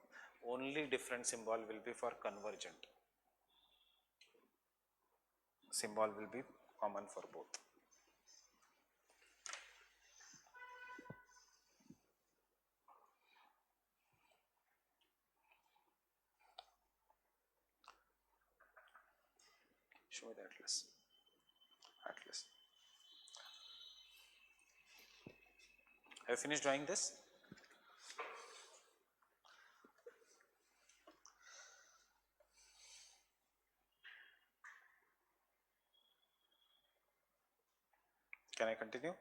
Only different symbol will be for convergent. Symbol will be common for both. show the atlas. Have you finished drawing this? Can I continue?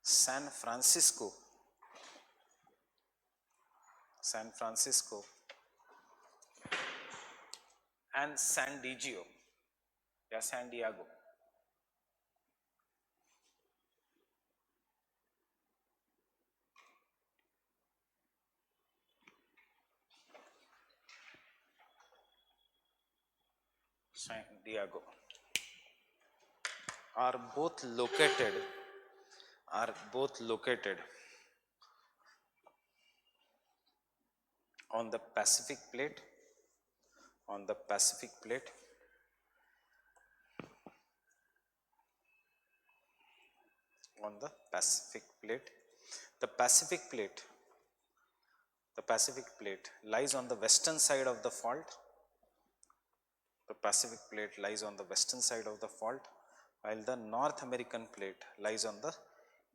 San Francisco and San Diego या San Diego. San Diego are both located on the Pacific plate, The Pacific plate lies on the western side of the fault. The Pacific plate lies on the western side of the fault, while the North American plate lies on the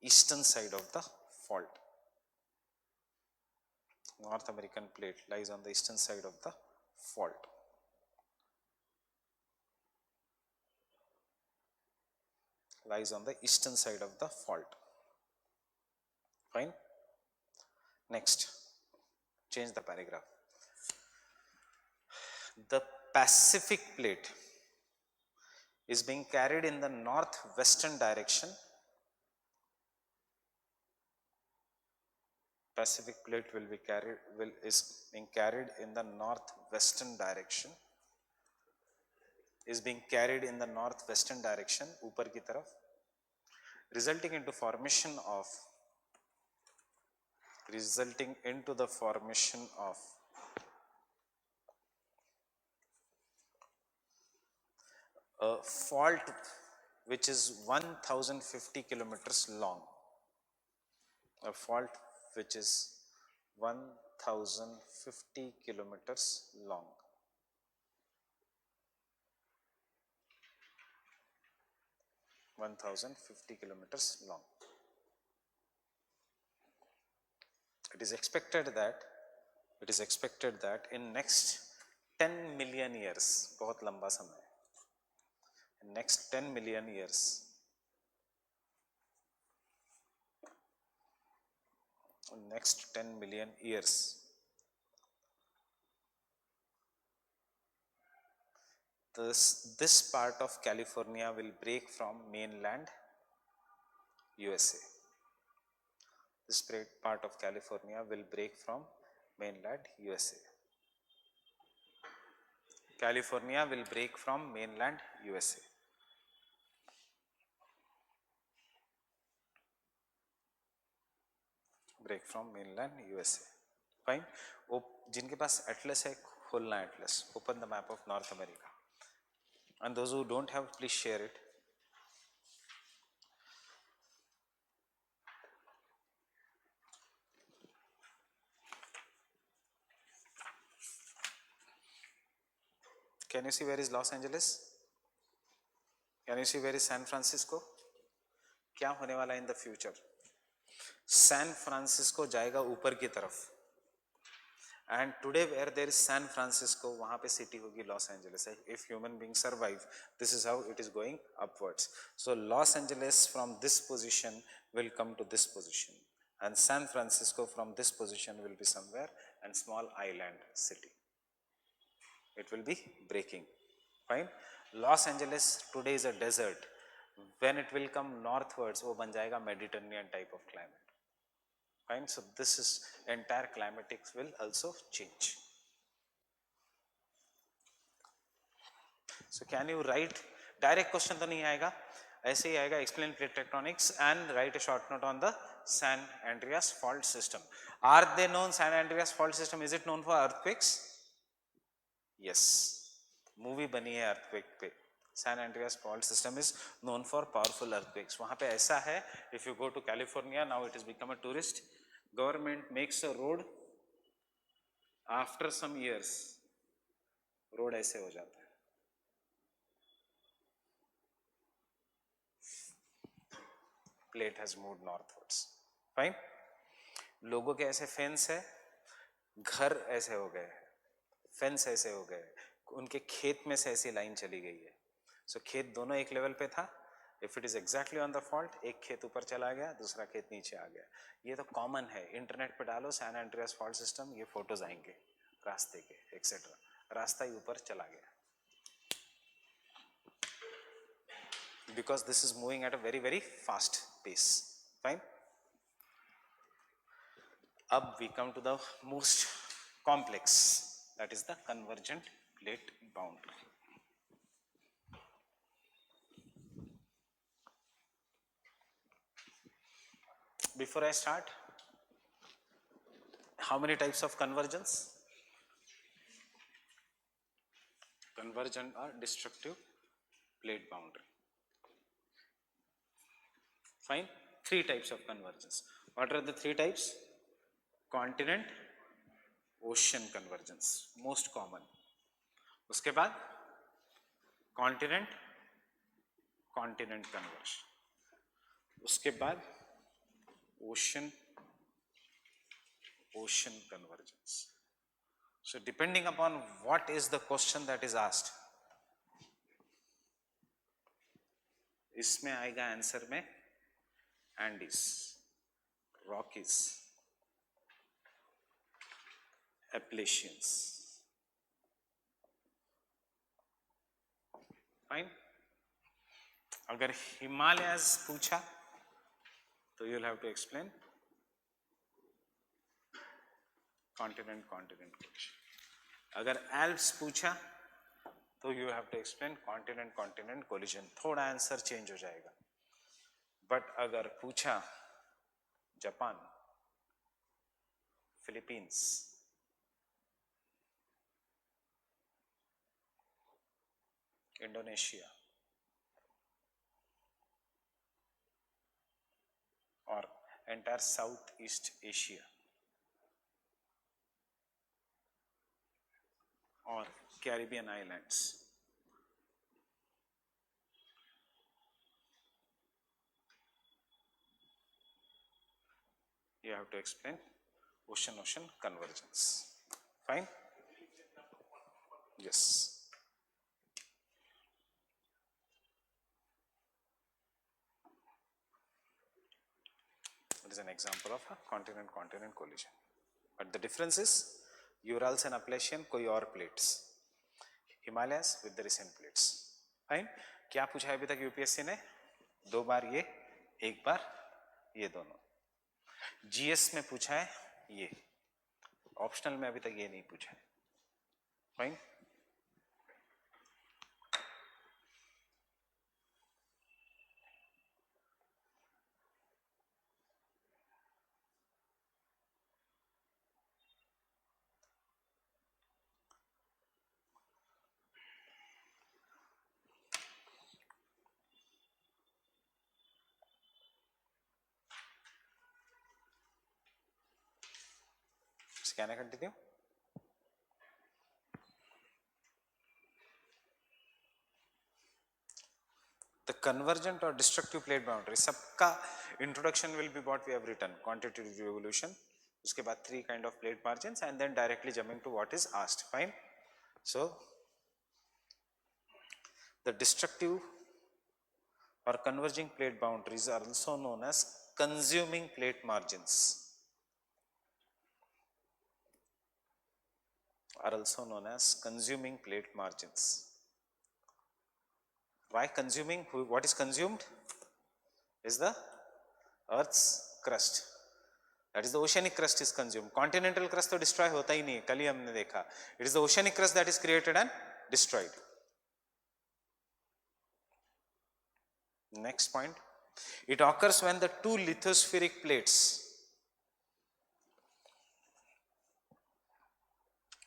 eastern side of the fault. North American plate lies on the eastern side of the fault. Lies on the eastern side of the fault. Fine. Next, change the paragraph. The Pacific plate is being carried in the northwestern direction. Pacific plate is being carried in the northwestern direction. ऊपर की तरफ, resulting into the formation of a fault which is 1050 kilometers long. A fault which is 1050 kilometers long. It is expected that in next 10 million years, बहुत लंबा समय, in next 10 million years, this part of California will break from mainland USA. This part of California will break from mainland USA. California will break from mainland USA. Break from mainland USA. Fine. जिनके पास atlas है, खोलना atlas. Open the map of North America. And those who don't have, please share it. Can you see where is Los Angeles? Can you see where is San Francisco? क्या होने वाला in the future? San Francisco जाएगा ऊपर की तरफ. And today where there is San Francisco, वहाँ पे city होगी Los Angeles. If human beings survive, this is how it is going upwards. So Los Angeles from this position will come to this position, and San Francisco from this position will be somewhere and small island city. It will be breaking. Fine. Los Angeles today is a desert. When it will come northwards, वो बन जाएगा Mediterranean type of climate. Fine. So this is entire climatics will also change. So can you write direct question तो नहीं आएगा, ऐसे ही आएगा explain plate tectonics and write a short note on the San Andreas fault system. Are they known? San Andreas fault system, is it known for earthquakes? Yes, movie बनी है earthquake पे. San Andreas fault system is known for powerful earthquakes. वहाँ पे ऐसा है, if you go to California, now it has become a tourist. Government makes a road. After some years, road ऐसे हो जाता है. plate has moved northwards. Fine. लोगों के ऐसे फेंस है, घर ऐसे हो गए, फेंस ऐसे हो गए, उनके खेत में से ऐसी लाइन चली गई है. सो खेत दोनों एक लेवल पे था. If it is exactly on the fault, एक खेत ऊपर चला गया, दूसरा खेत नीचे आ गया. ये तो कॉमन है. इंटरनेट पे डालो सैन एंड्रियास फॉल्ट सिस्टम, ये फोटोज आएंगे रास्ते के एक्सेट्रा. रास्ता ही ऊपर चला गया because this is moving at a very very fast pace. Fine. Up we come to the most complex, that is the convergent plate boundary. Before I start, how many types of convergence? Convergent or destructive plate boundary. Fine. 3 types of convergence. What are the 3 types? Continent, ocean convergence, most common. उसके बाद continent, continent conversion. उसके बाद ocean, ocean convergence. So depending upon what is the question that is asked, इसमें आएगा answer में Andes, Rockies, Appalachians. Fine. अगर Himalayas पूछा तो you'll have to explain continent collision. अगर Alps पूछा तो you have to explain continent collision. थोड़ा आंसर चेंज हो जाएगा. बट अगर पूछा जापान, फिलीपींस, इंडोनेशिया और एंटायर साउथ ईस्ट एशिया और Caribbean islands, you have to explain ocean convergence. Fine. Yes. It is an example of a continent collision. But the difference is Urals and Appalachian कोई और plates, Himalayas with the recent plates. Fine. क्या पूछा है अभी तक UPSC ने? 2 बार ये, 1 बार ये दोनों. जीएस में पूछा है ये, ऑप्शनल में अभी तक ये नहीं पूछा है. Fine. Can I continue? The convergent or destructive plate boundary, सबका introduction will be what we have written, quantitative evolution. उसके बाद 3 kind of plate margins and then directly jumping to what is asked. Fine. So the destructive or converging plate boundaries are also known as consuming plate margins. Are also known as consuming plate margins. Why consuming? What is consumed? Is the Earth's crust. That is the oceanic crust is consumed. Continental crust तो destroy होता ही नहीं है, कल ही हमने देखा. It is the oceanic crust that is created and destroyed. Next point. It occurs when the 2 lithospheric plates.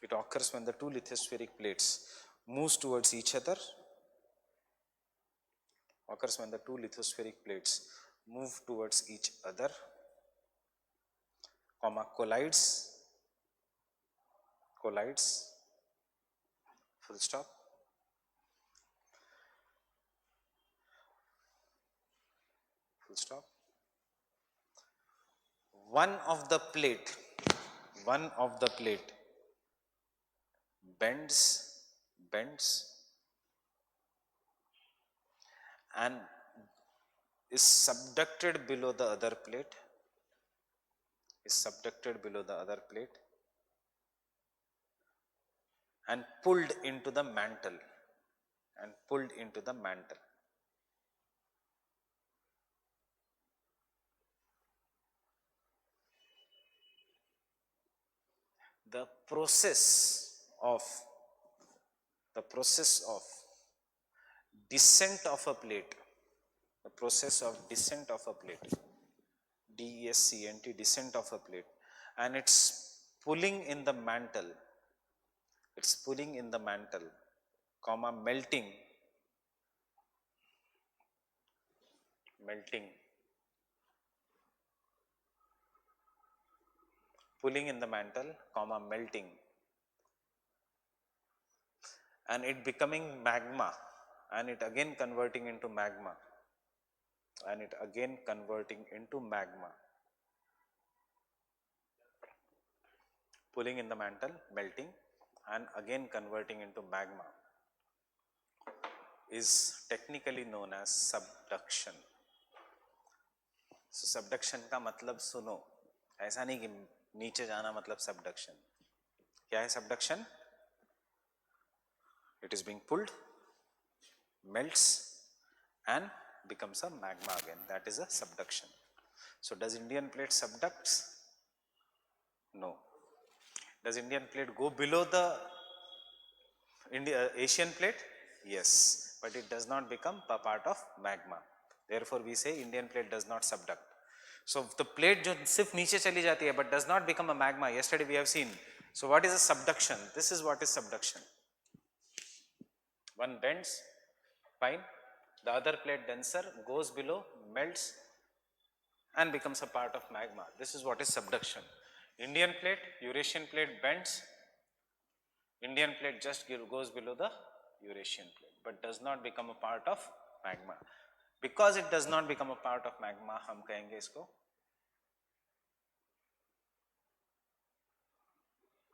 It occurs when the 2 lithospheric plates moves towards each other. Occurs when the 2 lithospheric plates move towards each other, comma, collides, full stop. Full stop. one of the plate, one of the plate bends and is subducted below the other plate, is subducted below the other plate and pulled into the mantle, and pulled into the mantle. The process of the process of descent of a plate, the process of descent of a plate, DESCENT, descent of a plate, and it's pulling in the mantle, it's pulling in the mantle, comma, melting, melting, pulling in the mantle, comma, melting, and it becoming magma, and it again converting into magma, and it again converting into magma, pulling in the mantle, melting, and again converting into magma, is technically known as subduction. So subduction का मतलब सुनो, ऐसा नहीं कि नीचे जाना मतलब subduction. क्या है subduction? It is being pulled, melts and becomes a magma again. That is a subduction. So does Indian plate subducts? No. Does Indian plate go below the Asian plate? Yes, but it does not become a part of magma. Therefore we say Indian plate does not subduct. So the plate जो सिर्फ नीचे चली जाती है but does not become a magma. Yesterday we have seen. So what is a subduction? This is what is subduction. One bends, fine. The other plate denser goes below, melts and becomes a part of magma. This is what is subduction. Indian plate, Eurasian plate bends. Indian plate just goes below the Eurasian plate but does not become a part of magma. Because it does not become a part of magma, हम कहेंगे इसको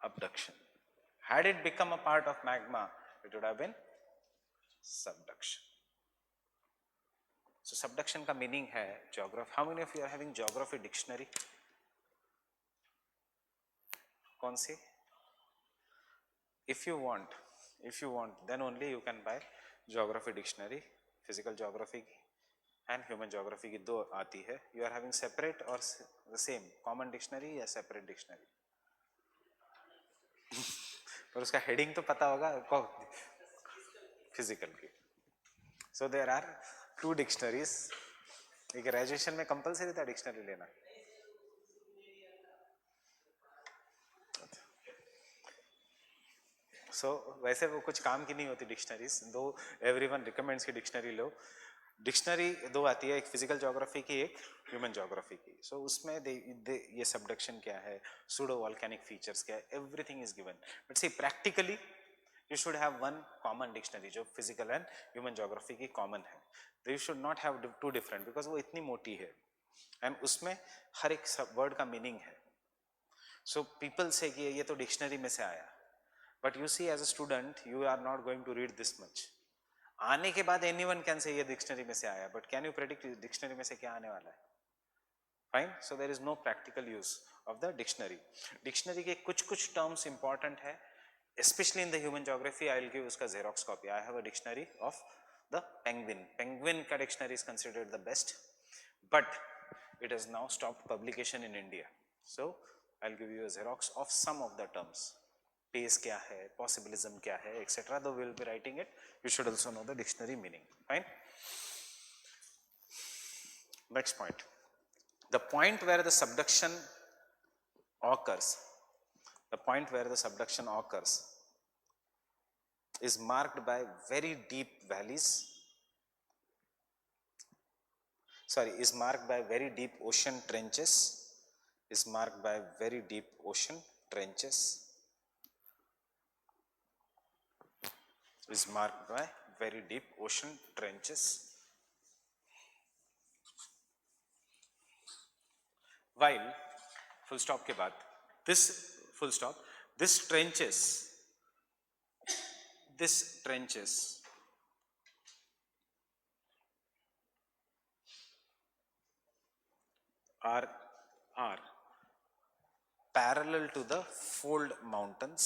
abduction. Had it become a part of magma, it would have been subduction. So subduction का meaning है geography. How many of you are having geography dictionary? कौन सी? If you want, then only you can buy geography dictionary. Physical geography and human geography की दो आती है. You are having separate or the same common dictionary या separate dictionary? पर उसका heading तो पता होगा physical की. So there are two dictionaries. एक graduation में compulsory था dictionary लेना. So वैसे वो कुछ काम की नहीं होती डिक्शनरीज, दो एवरीवन रिकमेंड्स की डिक्शनरी लो. डिक्शनरी दो आती है, एक फिजिकल ज्योग्राफी की, एक ह्यूमन ज्योग्राफी की. सो उसमें ये सबडक्शन क्या है, सूडो वॉल्केनिक फीचर्स क्या है, everything is given. But see practically you should have one common dictionary जो फिजिकल एंड ह्यूमन ज्योग्राफी की कॉमन है. You should not have two different because वो इतनी मोटी है एंड उसमें हर एक वर्ड का मीनिंग है. सो पीपल से कि ये तो डिक्शनरी में से आया, but you see as a student you are not going to read this much. आने के बाद anyone can say ये डिक्शनरी में से आया, but can you predict dictionary में से क्या आने वाला है? Fine, so there is no practical use of the dictionary. Dictionary के कुछ terms important है, especially in the human geography. I will give उसका xerox copy. I have a dictionary of the penguin. Penguin का dictionary is considered the best, but it has now stopped publication in India. So I will give you a xerox of some of the terms. Pace क्या है, possibilism क्या है, etc. Though we will be writing it, you should also know the dictionary meaning. Fine. Next point. The point where the subduction occurs, the point where the subduction occurs is marked by very deep valleys. Sorry, is marked by very deep ocean trenches. Is marked by very deep ocean trenches. Is marked by very deep ocean trenches. While full stop के बाद, this full stop, this trenches are parallel to the fold mountains.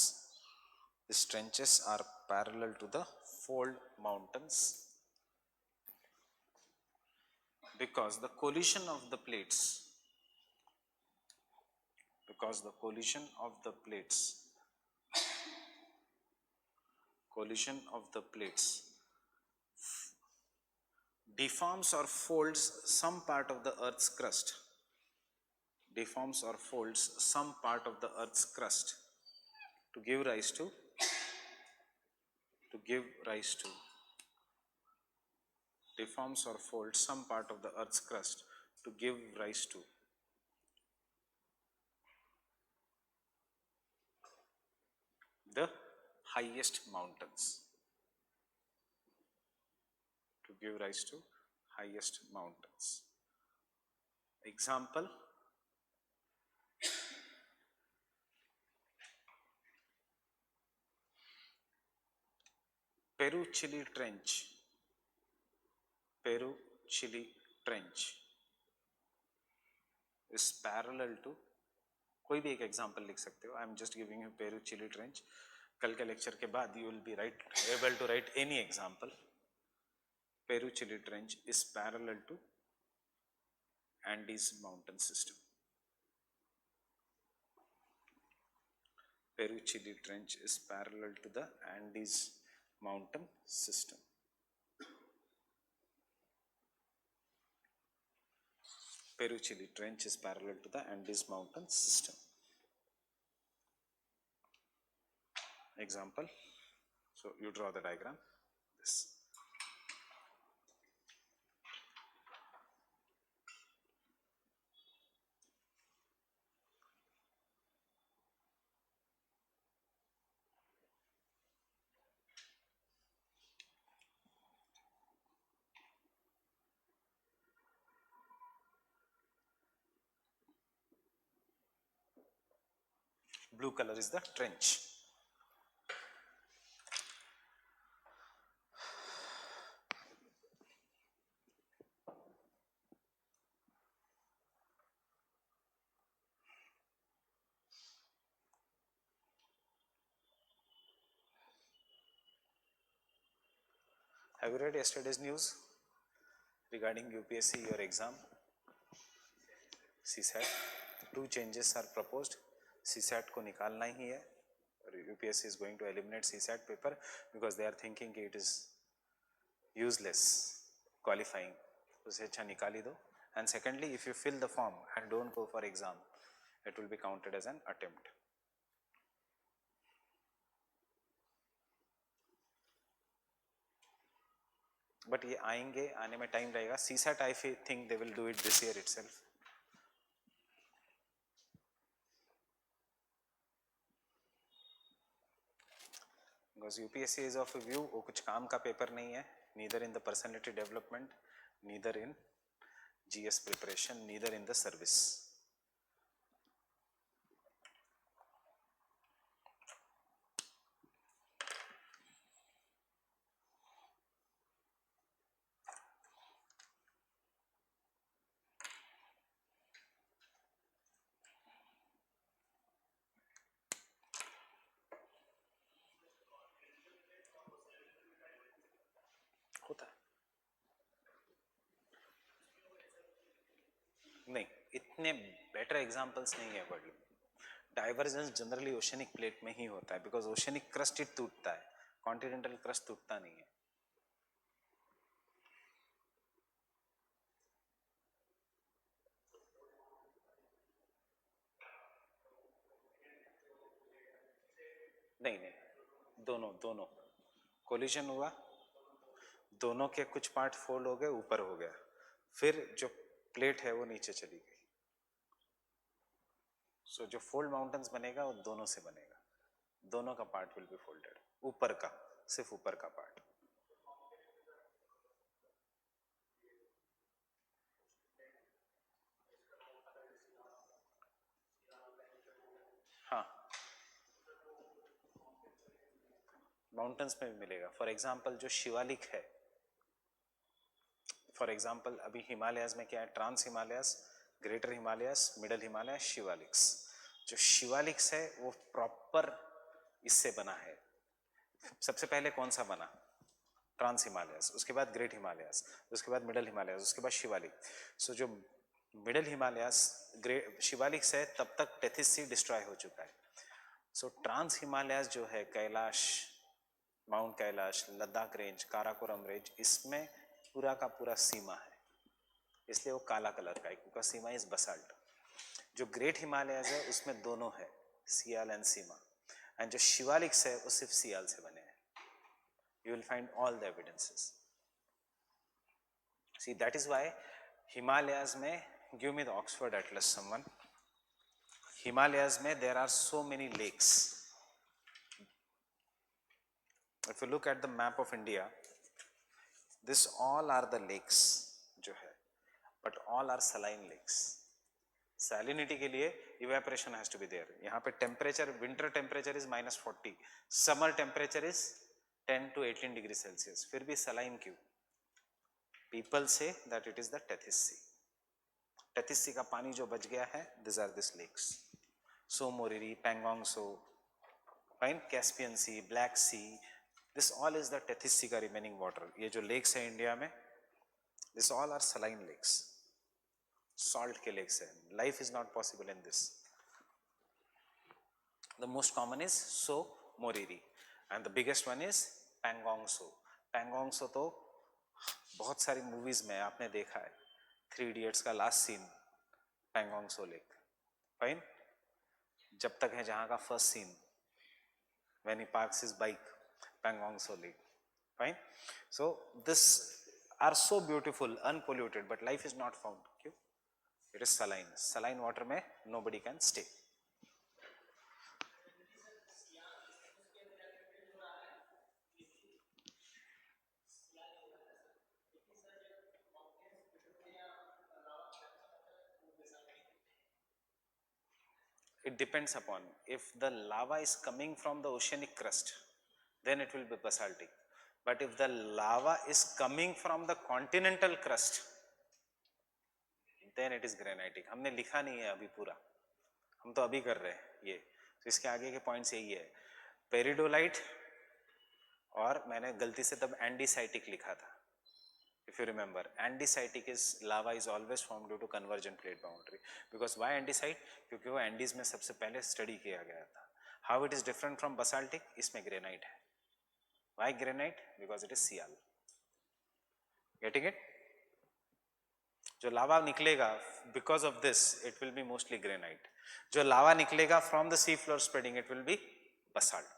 These trenches are parallel to the fold mountains because the collision of the plates, deforms or folds some part of the earth's crust, to give rise to deforms or folds some part of the earth's crust to give rise to the highest mountains. Example, Peru-Chile Trench is parallel to, कोई भी एक example लिख सकते हो. I am just giving you Peru Chile trench. कल के lecture के बाद you will be able to write any example. Peru Chile trench is parallel to Andes mountain system. Peru-Chile Trench is parallel to the Andes mountain system. Peru-Chile Trench is parallel to the Andes mountain system. Example, so you draw the diagram, this. Blue color is the trench. Have you read yesterday's news regarding UPSC, your exam? CSAT, 2 changes are proposed. CSAT को निकालना ही है. UPSC is going to eliminate CSAT paper because they are thinking it is useless qualifying. उसे अच्छा निकाल ही दो. And secondly, if you fill the form and don't go for exam, it will be counted as an attempt. But ये आएंगे, आने में time लगेगा. CSAT I think they will do it this year itself. Because UPSC is of a view, वो कुछ काम का paper नहीं है. Neither in the personality development, neither in GS preparation, neither in the service. होता है नहीं, इतने बेटर एग्जांपल्स नहीं है वर्ल्ड में. डाइवर्जेंस जनरली ओशनिक प्लेट में ही होता है बिकॉज ओशनिक क्रस्ट ही टूटता है, कॉन्टिनेंटल क्रस्ट टूटता नहीं है. नहीं नहीं, दोनों कोलिजन हुआ, दोनों के कुछ पार्ट फोल्ड हो गए, ऊपर हो गया, फिर जो प्लेट है वो नीचे चली गई. सो जो फोल्ड माउंटेन्स बनेगा वो दोनों से बनेगा. दोनों का पार्ट विल बी फोल्डेड, ऊपर का, सिर्फ ऊपर का पार्ट. हाँ, माउंटेन्स में भी मिलेगा. फॉर एग्जाम्पल जो शिवालिक है, फॉर एग्जाम्पल अभी हिमालयाज में क्या है, trans Himalayas, greater Himalayas, middle Himalaya, Shivaliks. जो शिवालिक्स है वो प्रॉपर इससे बना है. सबसे पहले कौन सा बना, ट्रांस हिमालयास, उसके बाद ग्रेट हिमालयास, उसके बाद मिडल हिमालयास, उसके बाद शिवालिक. सो जो मिडल हिमालयास ग्रेट शिवालिक्स है तब तक टेथिस सी डिस्ट्रॉय हो चुका है. सो ट्रांस हिमालयास जो है, Kailash, mount Kailash, Ladakh range, Karakoram range, इसमें पूरा का पूरा सीमा है, इसलिए वो काला कलर का है क्योंकि सीमा इज बसाल्ट. जो ग्रेट हिमालयाज है उसमें दोनों है, सियाल एंड सीमा. एंड जो शिवालिक्स है वो सिर्फ सियाल से बने हैं. You will find all the evidences. See, that is why Himalayas में, give me the Oxford Atlas, someone. Himalayas में there are so many lakes. If you look at the map of India, this all are the lakes जो है, but all are saline lakes. Salinity के लिए evaporation has to be there. यहाँ पे temperature, winter temperature is -40, summer temperature is 10 to 18 degrees Celsius. फिर भी saline क्यों? People say that it is the Tethys Sea. Tethys Sea का पानी जो बच गया है, these are these lakes. So Moriri, Pangong So, fine, Caspian Sea, Black Sea, this all is the Tethys Sea का remaining water. ये जो lakes है इंडिया में, this all are saline lakes, salt के lakes है. Life is not possible in this. The most common is So Moriri, and the biggest one is Pangong So. Pangong So तो बहुत सारी movies में आपने देखा है. 3 Idiots का last scene Pangong Tso lake, fine, जब तक है जहां का first scene when he parks his bike, Pangong Tso lake, fine. So this are so beautiful, unpolluted, but life is not found. क्यों? It is saline. Saline water में nobody can stay. It depends upon, if the lava is coming from the oceanic crust, then it will be basaltic. But if the lava is coming from the continental crust, then it is granitic. हमने लिखा नहीं है अभी पूरा, हम तो अभी कर रहे हैं ये. तो इसके आगे के पॉइंट्स यही है, पेरिडोलाइट, और मैंने गलती से तब एंडीसाइटिक लिखा था. If you remember, andesitic is lava is always formed due to convergent plate boundary. Because why andesite? क्योंकि वो एंडीज में सबसे पहले स्टडी किया गया था. How it is different from basaltic? इसमें ग्रेनाइट है. Why granite? Because it is Sial. Getting it? जो लावा निकलेगा, because of this, it will be mostly granite. जो लावा निकलेगा from the sea floor spreading, it will be basalt.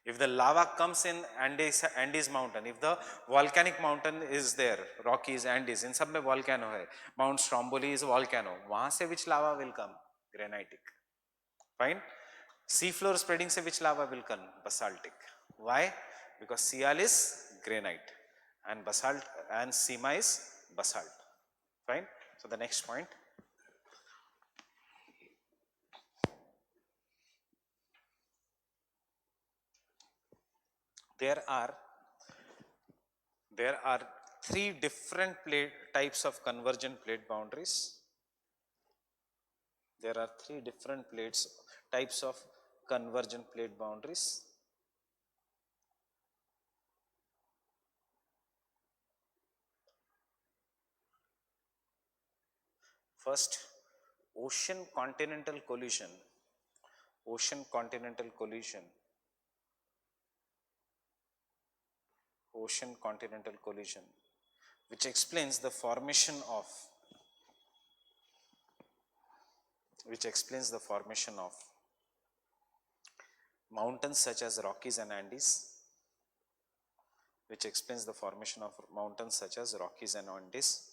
If the lava comes in Andes mountain, if the volcanic mountain is there, Rockies, Andes, in सब में volcano है, Mount Stromboli is a volcano, वहाँ से which lava will come? Granitic. Fine. Sea floor spreading से which lava will come? Basaltic. Why? Because Sial is granite and basalt and Sima is basalt. Fine. So the next point. There are 3 different types of convergent plate boundaries. There are 3 different types of convergent plate boundaries. First, ocean continental collision. Ocean continental collision. Ocean continental collision, which explains the formation of mountains such as Rockies and Andes, which explains the formation of mountains such as Rockies and Andes.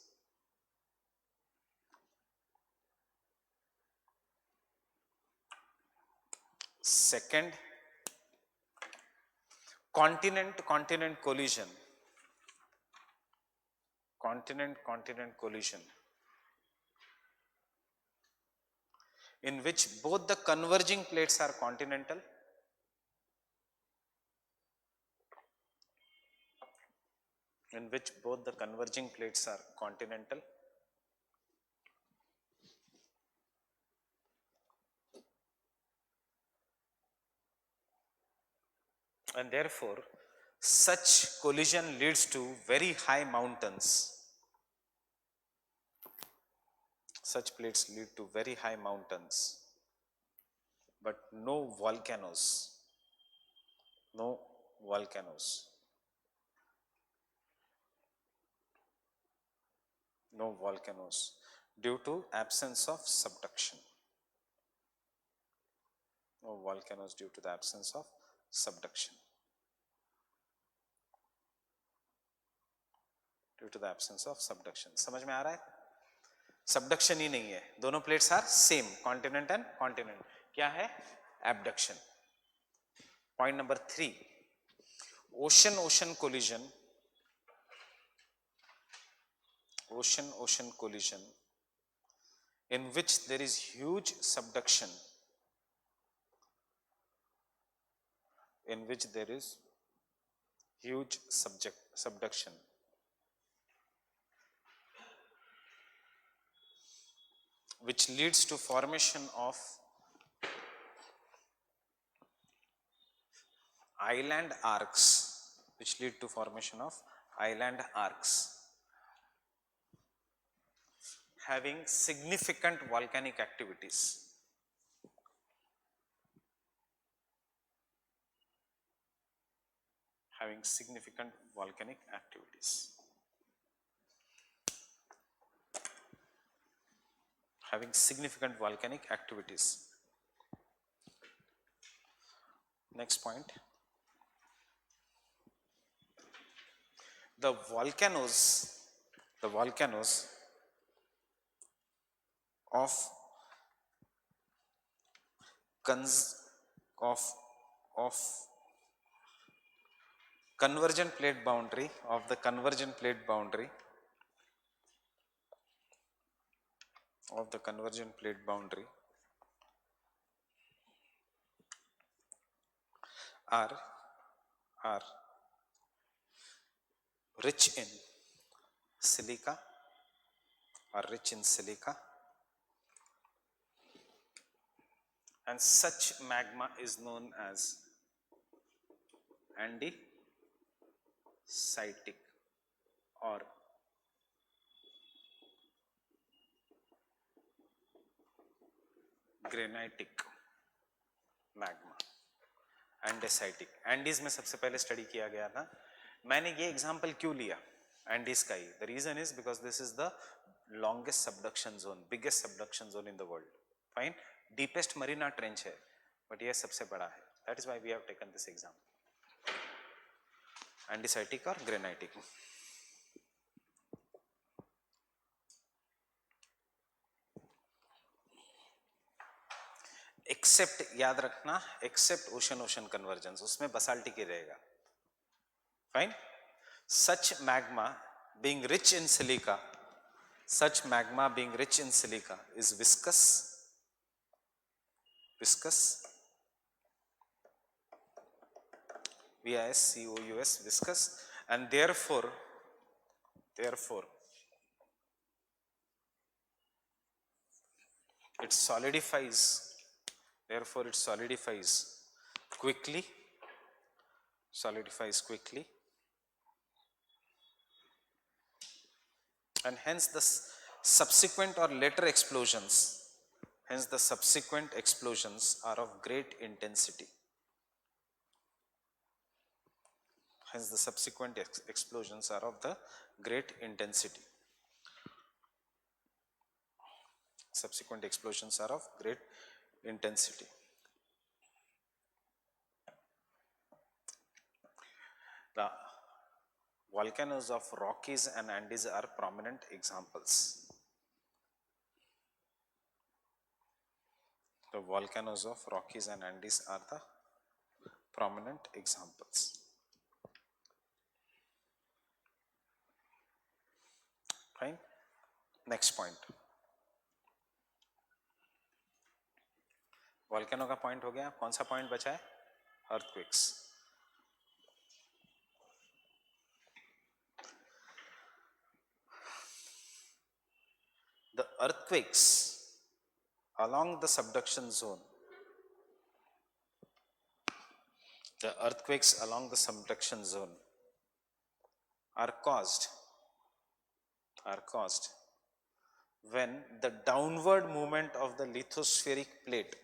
Second, continent-continent collision. Continent-continent collision. in which both the converging plates are continental, in which both the converging plates are continental, and therefore such collision leads to very high mountains. Such plates lead to very high mountains, but no volcanoes. No volcanoes. No volcanoes due to absence of subduction. No volcanoes due to the absence of subduction. Due to the absence of subduction. समझ में आ रहा है? Subduction ही नहीं है, दोनों plates are same, continent and continent. क्या है? Abduction. Point number 3, ocean ocean collision. Ocean ocean collision in which there is huge subduction, in which there is huge subduction, which leads to formation of island arcs, which lead to formation of island arcs having significant volcanic activities. Having significant volcanic activities. Having significant volcanic activities. Next point. The volcanoes of convergent plate boundary, of the convergent plate boundary, of the convergent plate boundary are rich in silica, and such magma is known as andesitic or granitic magma. Andesitic. Andes में सबसे पहले study किया गया था. मैंने ये example क्यों लिया एंडीज का ही? The reason is because this is the longest subduction zone, biggest subduction zone in the world. Fine. Deepest Mariana trench है, बट ये सबसे बड़ा है. That is why we have taken this example. Andesitic और granitic. Except, याद रखना, except ocean ocean convergence, उसमें basaltic ही रहेगा. Fine. Such magma being rich in silica, such magma being rich in silica is viscous, viscous, viscous, and therefore it solidifies quickly, and hence the subsequent or later explosions are of great intensity. Hence the subsequent explosions are of the great intensity. Subsequent explosions are of great intensity. The volcanoes of Rockies and Andes are prominent examples. The volcanoes of Rockies and Andes are the prominent examples. Fine. Next point. Volcano का point हो गया, कौन सा point बचा है? Earthquakes. The earthquakes along the subduction zone, the earthquakes along the subduction zone are caused when the downward movement of the lithospheric plate,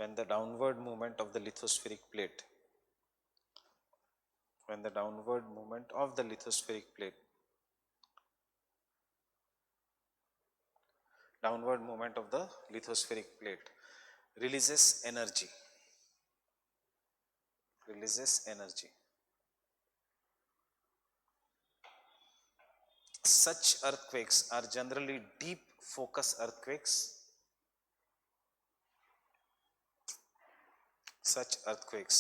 when the downward movement of the lithospheric plate, when the downward movement of the lithospheric plate, downward movement of the lithospheric plate releases energy, releases energy. Such earthquakes are generally deep focus earthquakes. Such earthquakes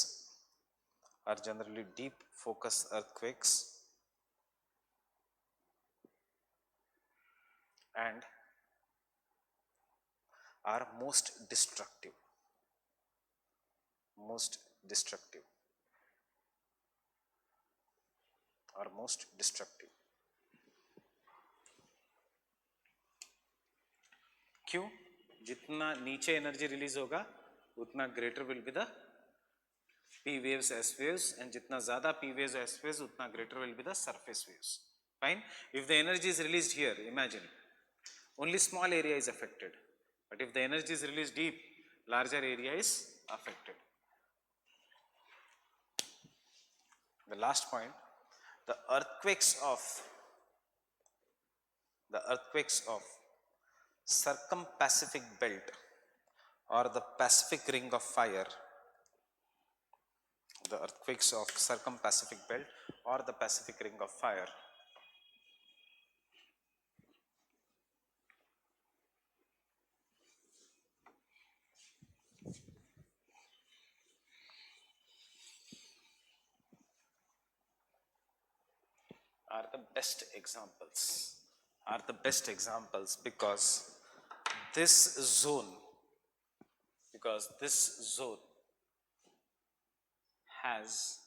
are generally deep focus earthquakes and are most destructive. Most destructive. Are most destructive. क्यों? जितना नीचे energy release होगा उतना greater will be the P waves, S waves, and जितना ज़्यादा P waves, S waves, उतना greater will be the surface waves. Fine. If the energy is released here, imagine only small area is affected, but if the energy is released deep, larger area is affected. The last point, the earthquakes of circum-Pacific belt or the Pacific ring of fire, the earthquakes of circum-Pacific belt or the Pacific ring of fire are the best examples because this zone has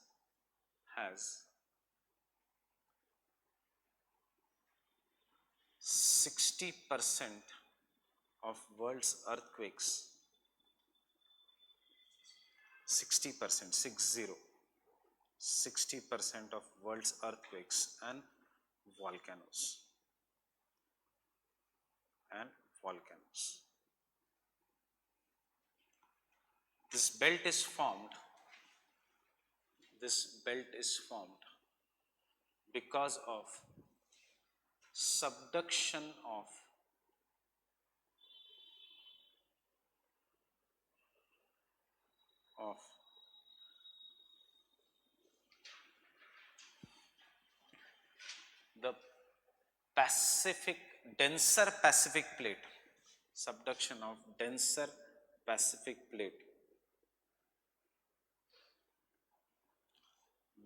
60% of world's earthquakes, 60%, 60% of world's earthquakes and volcanoes. This belt is formed because of subduction of the denser Pacific plate, subduction of denser Pacific plate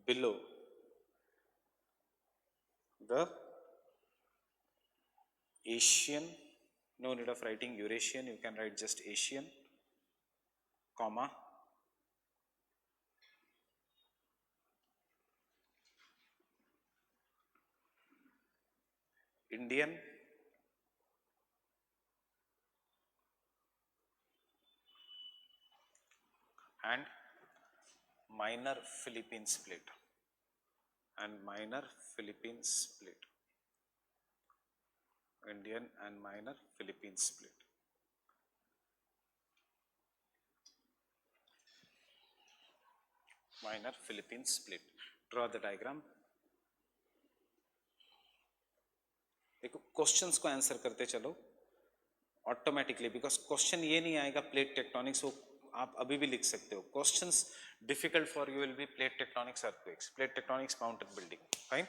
below the Asian, no need of writing Eurasian, you can write just Asian, comma, Indian, and minor Philippines plate, Indian and minor Philippines plate. Minor Philippines split. Draw the diagram. देखो questions को answer करते चलो automatically, because question ये नहीं आएगा plate tectonics, वो आप अभी भी लिख सकते हो. Questions difficult for you will be plate tectonics, earthquakes, plate tectonics, mountain building. Fine.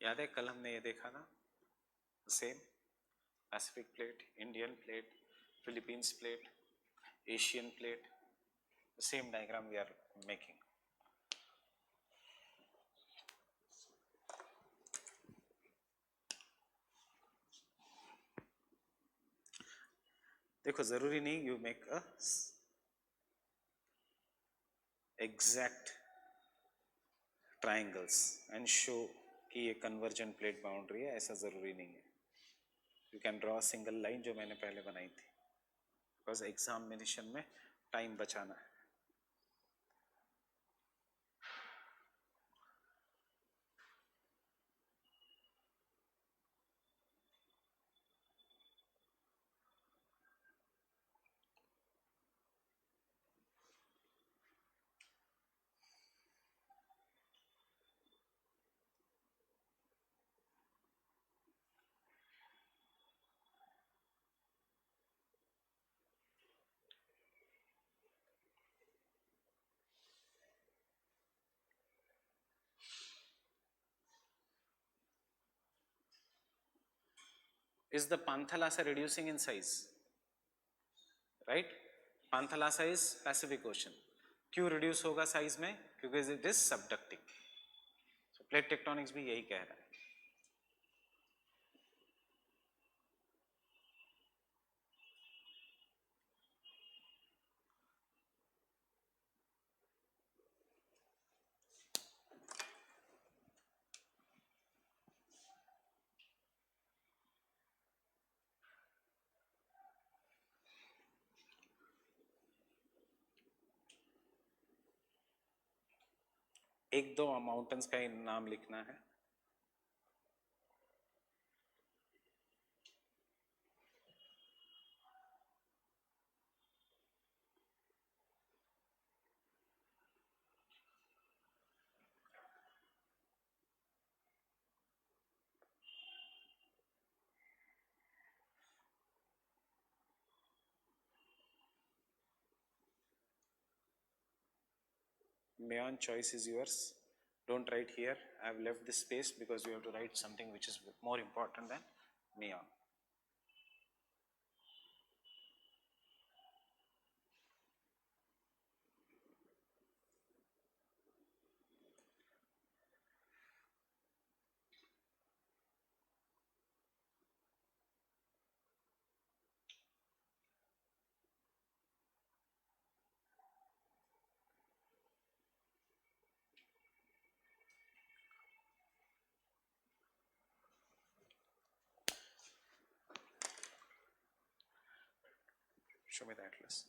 याद है कल हमने ये देखा ना, same Pacific plate, Indian plate, Philippines plate, Asian plate, same diagram we are making. देखो जरूरी नहीं you make a exact triangles and show कि ये कन्वर्जेंट प्लेट बाउंड्री है, ऐसा जरूरी नहीं है. You can draw single line जो मैंने पहले बनाई थी, बिकॉज एग्जामिनेशन में टाइम बचाना है. Is the Panthalassa reducing in size? Right? Panthalassa is Pacific Ocean. क्यों reduce होगा size में? क्योंकि it is subducting. So plate tectonics भी यही कह रहा है. एक दो माउंटेन्स का नाम लिखना है. Mayon, choice is yours. Don't write here. I have left this space because you have to write something which is more important than Mayon. Show me the atlas.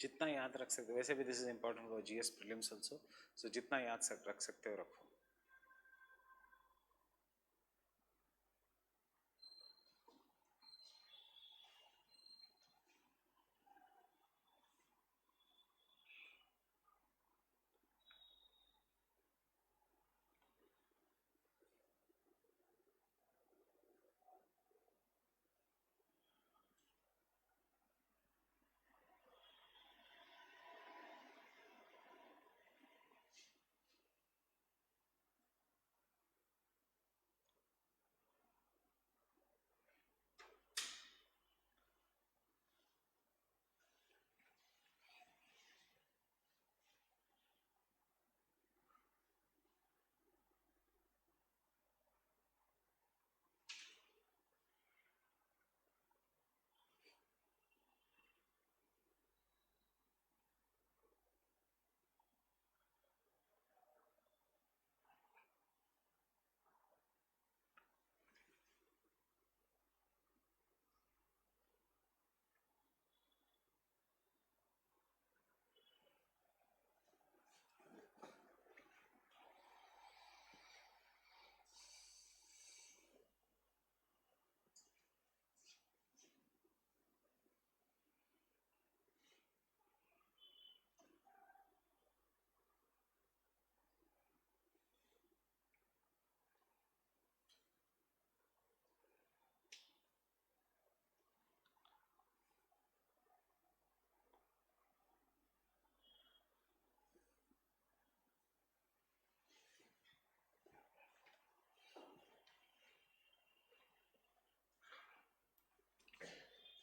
जितना याद रख सकते हो, वैसे भी this is important for GS prelims also, so जितना याद रख सकते हो रखो.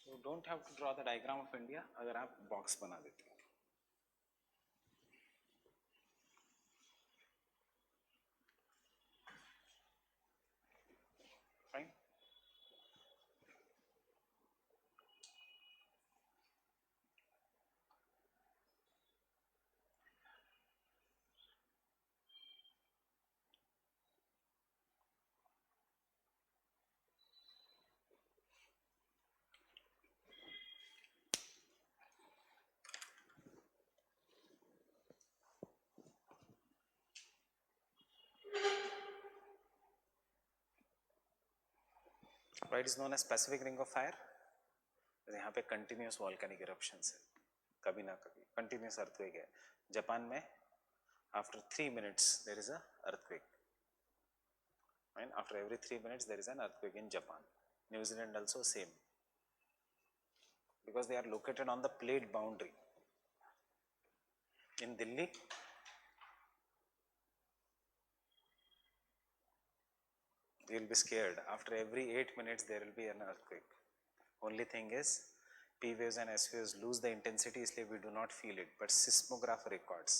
You don't have to draw the diagram of India अगर आप बॉक्स बना देते हो. Fine. Why it is known as Pacific Ring of Fire? यहाँ पे कंटिन्यूस वॉल्केनिक इरप्शंस है, कभी ना कभी कंटिन्यूस अर्थक्वेक है. जापान में after 3 minutes there is a earthquake, and after every 3 minutes there is an earthquake in Japan. New Zealand also same, because they are located on the plate boundary. In Delhi, you will be scared. After every 8 minutes there will be an earthquake. Only thing is P waves and S waves lose the intensity, इसलिए we do not feel it, but seismograph records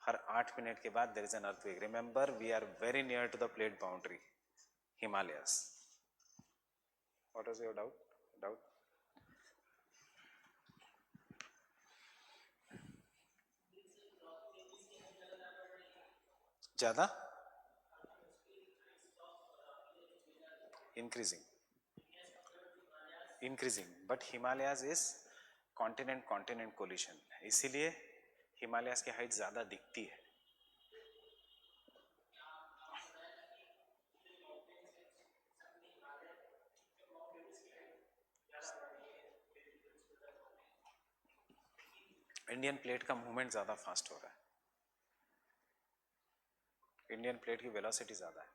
her 8 minute के बाद there is an earthquake. Remember, we are very near to the plate boundary, Himalayas. What was your doubt? ज़्यादा increasing, but Himalayas is continent collision, इसीलिए हिमालयास की height ज़्यादा दिखती है. Indian plate का movement ज़्यादा फास्ट हो रहा है, इंडियन प्लेट की वेलोसिटी ज़्यादा है.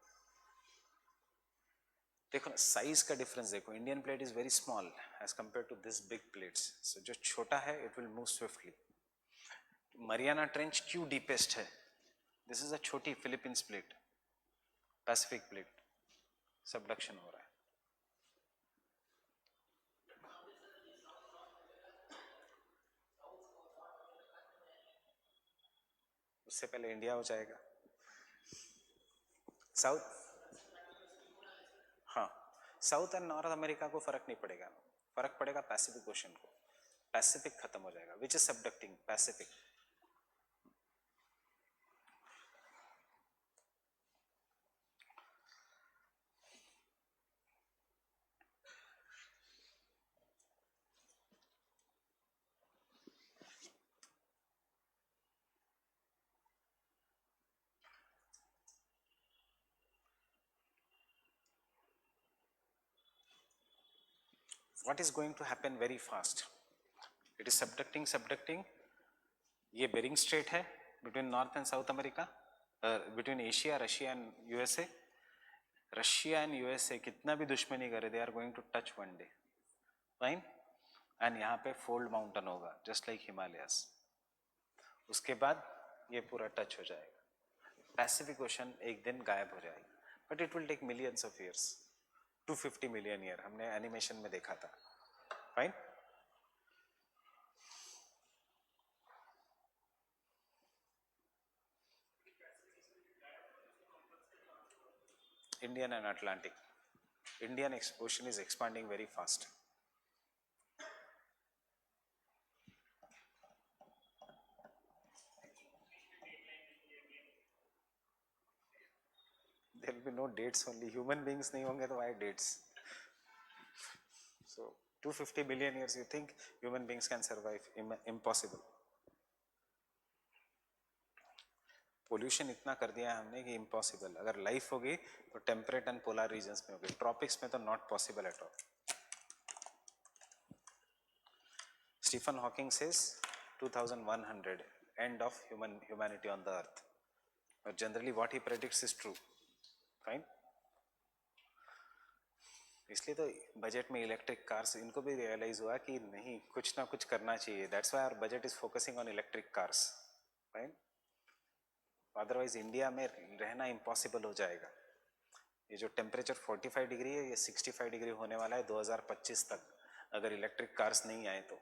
देखो ना साइज का डिफरेंस देखो, Indian plate is very small as compare to this big plates. So जो छोटा है it will move swiftly. Mariana trench क्यों डीपेस्ट है? दिस इज अ छोटी Philippines plate, Pacific plate, subduction हो रहा है. उससे पहले इंडिया हो जाएगा. साउथ, हाँ, साउथ एंड नॉर्थ अमेरिका को फर्क नहीं पड़ेगा, फर्क पड़ेगा पैसिफिक ओशन को. पैसिफिक खत्म हो जाएगा, which is subducting Pacific. what is going to happen very fast? It is subducting. ये बेरिंग स्ट्रेट है between North and South America, between Asia, Russia and USA. Russia and USA कितना भी दुश्मनी करे, they are going to touch one day, fine. And यहाँ पे fold mountain होगा just like Himalayas. उसके बाद ये पूरा टच हो जाएगा. पैसिफिक ओशन एक दिन गायब हो जाएगा, but it will take millions of years, 250 million year हमने एनिमेशन में देखा था, fine. Indian and Atlantic. Indian Ocean is expanding very fast. There will be no dates, only human beings नहीं होंगे तो why dates? So 250 billion years you think human beings can survive? Impossible. Pollution इतना कर दिया हमने कि impossible. अगर life होगी तो टेम्परेट एंड पोलर रीजन्स में होगी, ट्रॉपिक्स में तो not possible at all. Stephen Hawking says 2100 end of humanity on the earth. But generally what he predicts is true, fine. इसलिए तो बजट में इलेक्ट्रिक कार्स, इनको भी रियलाइज हुआ कि नहीं, कुछ ना कुछ करना चाहिए. That's why our budget is focusing on electric cars, fine. Otherwise India में रहना इम्पॉसिबल हो जाएगा. ये जो टेम्परेचर 45 डिग्री है, ये 65 डिग्री होने वाला है 2025 तक, अगर इलेक्ट्रिक कार्स नहीं आए तो.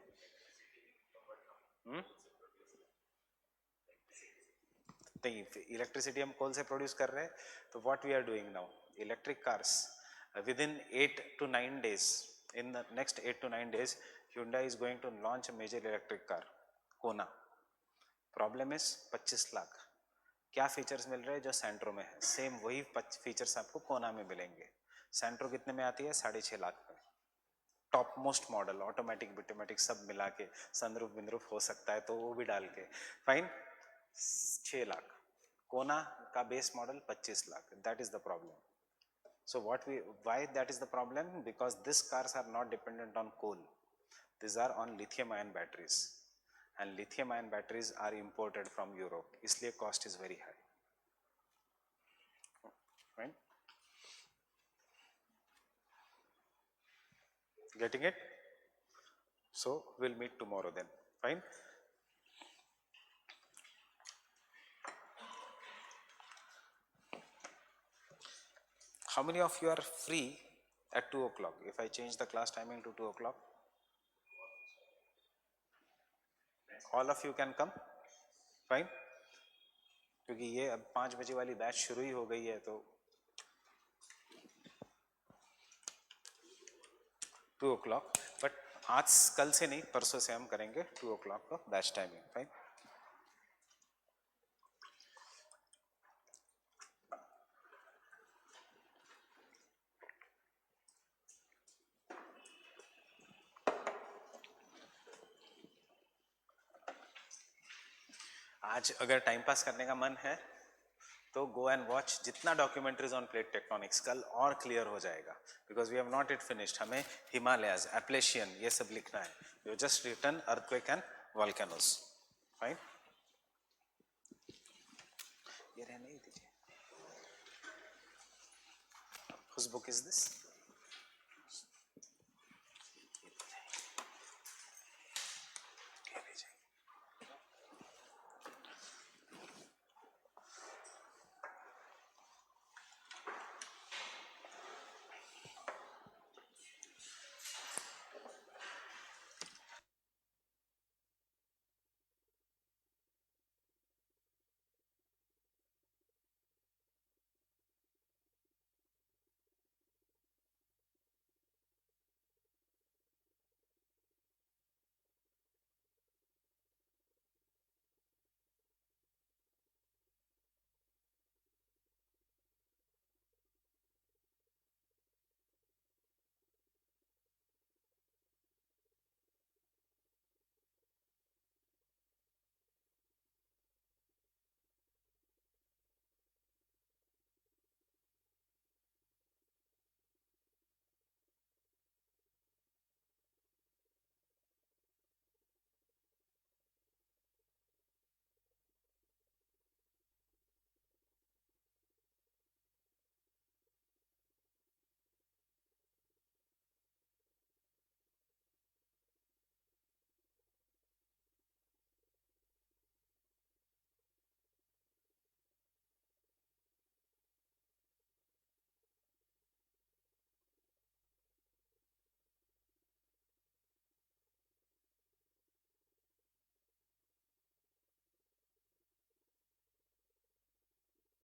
इलेक्ट्रिसिटी हम कोल से प्रोड्यूस कर रहे हैं, तो what we are doing now, electric cars within 8 to 9 days, in the next 8 to 9 days Hyundai is going to launch a major electric car, Kona. Problem is 25 lakh. क्या फीचर्स मिल रहे हैं जो सैंट्रो में है, सेम वही फीचर्स आपको कोना में मिलेंगे. सैंट्रो कितने में आती है? 6.5 लाख में. टॉप मोस्ट मॉडल, ऑटोमेटिक बिटोमेटिक सब मिला के, सनरूफ विनरूफ हो सकता है तो वो भी डाल के, फाइन. 6 लाख. कोना का base model 25 lakh. That is the problem. So why that is the problem? Because these cars are not dependent on coal. These are on lithium ion batteries, and lithium ion batteries are imported from Europe. इसलिए cost is very high. Right? Getting it? So we'll meet tomorrow then. Fine? How many of you are free at 2 o'clock? If I change the class timing to 2 o'clock, all of you can come, fine. क्योंकि ये अब 5 बजे वाली batch शुरू ही हो गई है, तो 2 o'clock. बट आज कल से नहीं, परसों से हम करेंगे 2 o'clock का बैच टाइमिंग, फाइन. आज अगर टाइम पास करने का मन है तो गो एंड वॉच जितना डॉक्यूमेंट्रीज ऑन प्लेट टेक्टोनिक्स, कल और क्लियर हो जाएगा. Because we have not it finished. हमें हिमालयाज, एप्लेशियन, ये सब लिखना है. You just written earthquake and volcanoes, fine. ये रहने ही दीजिए. Whose book is this?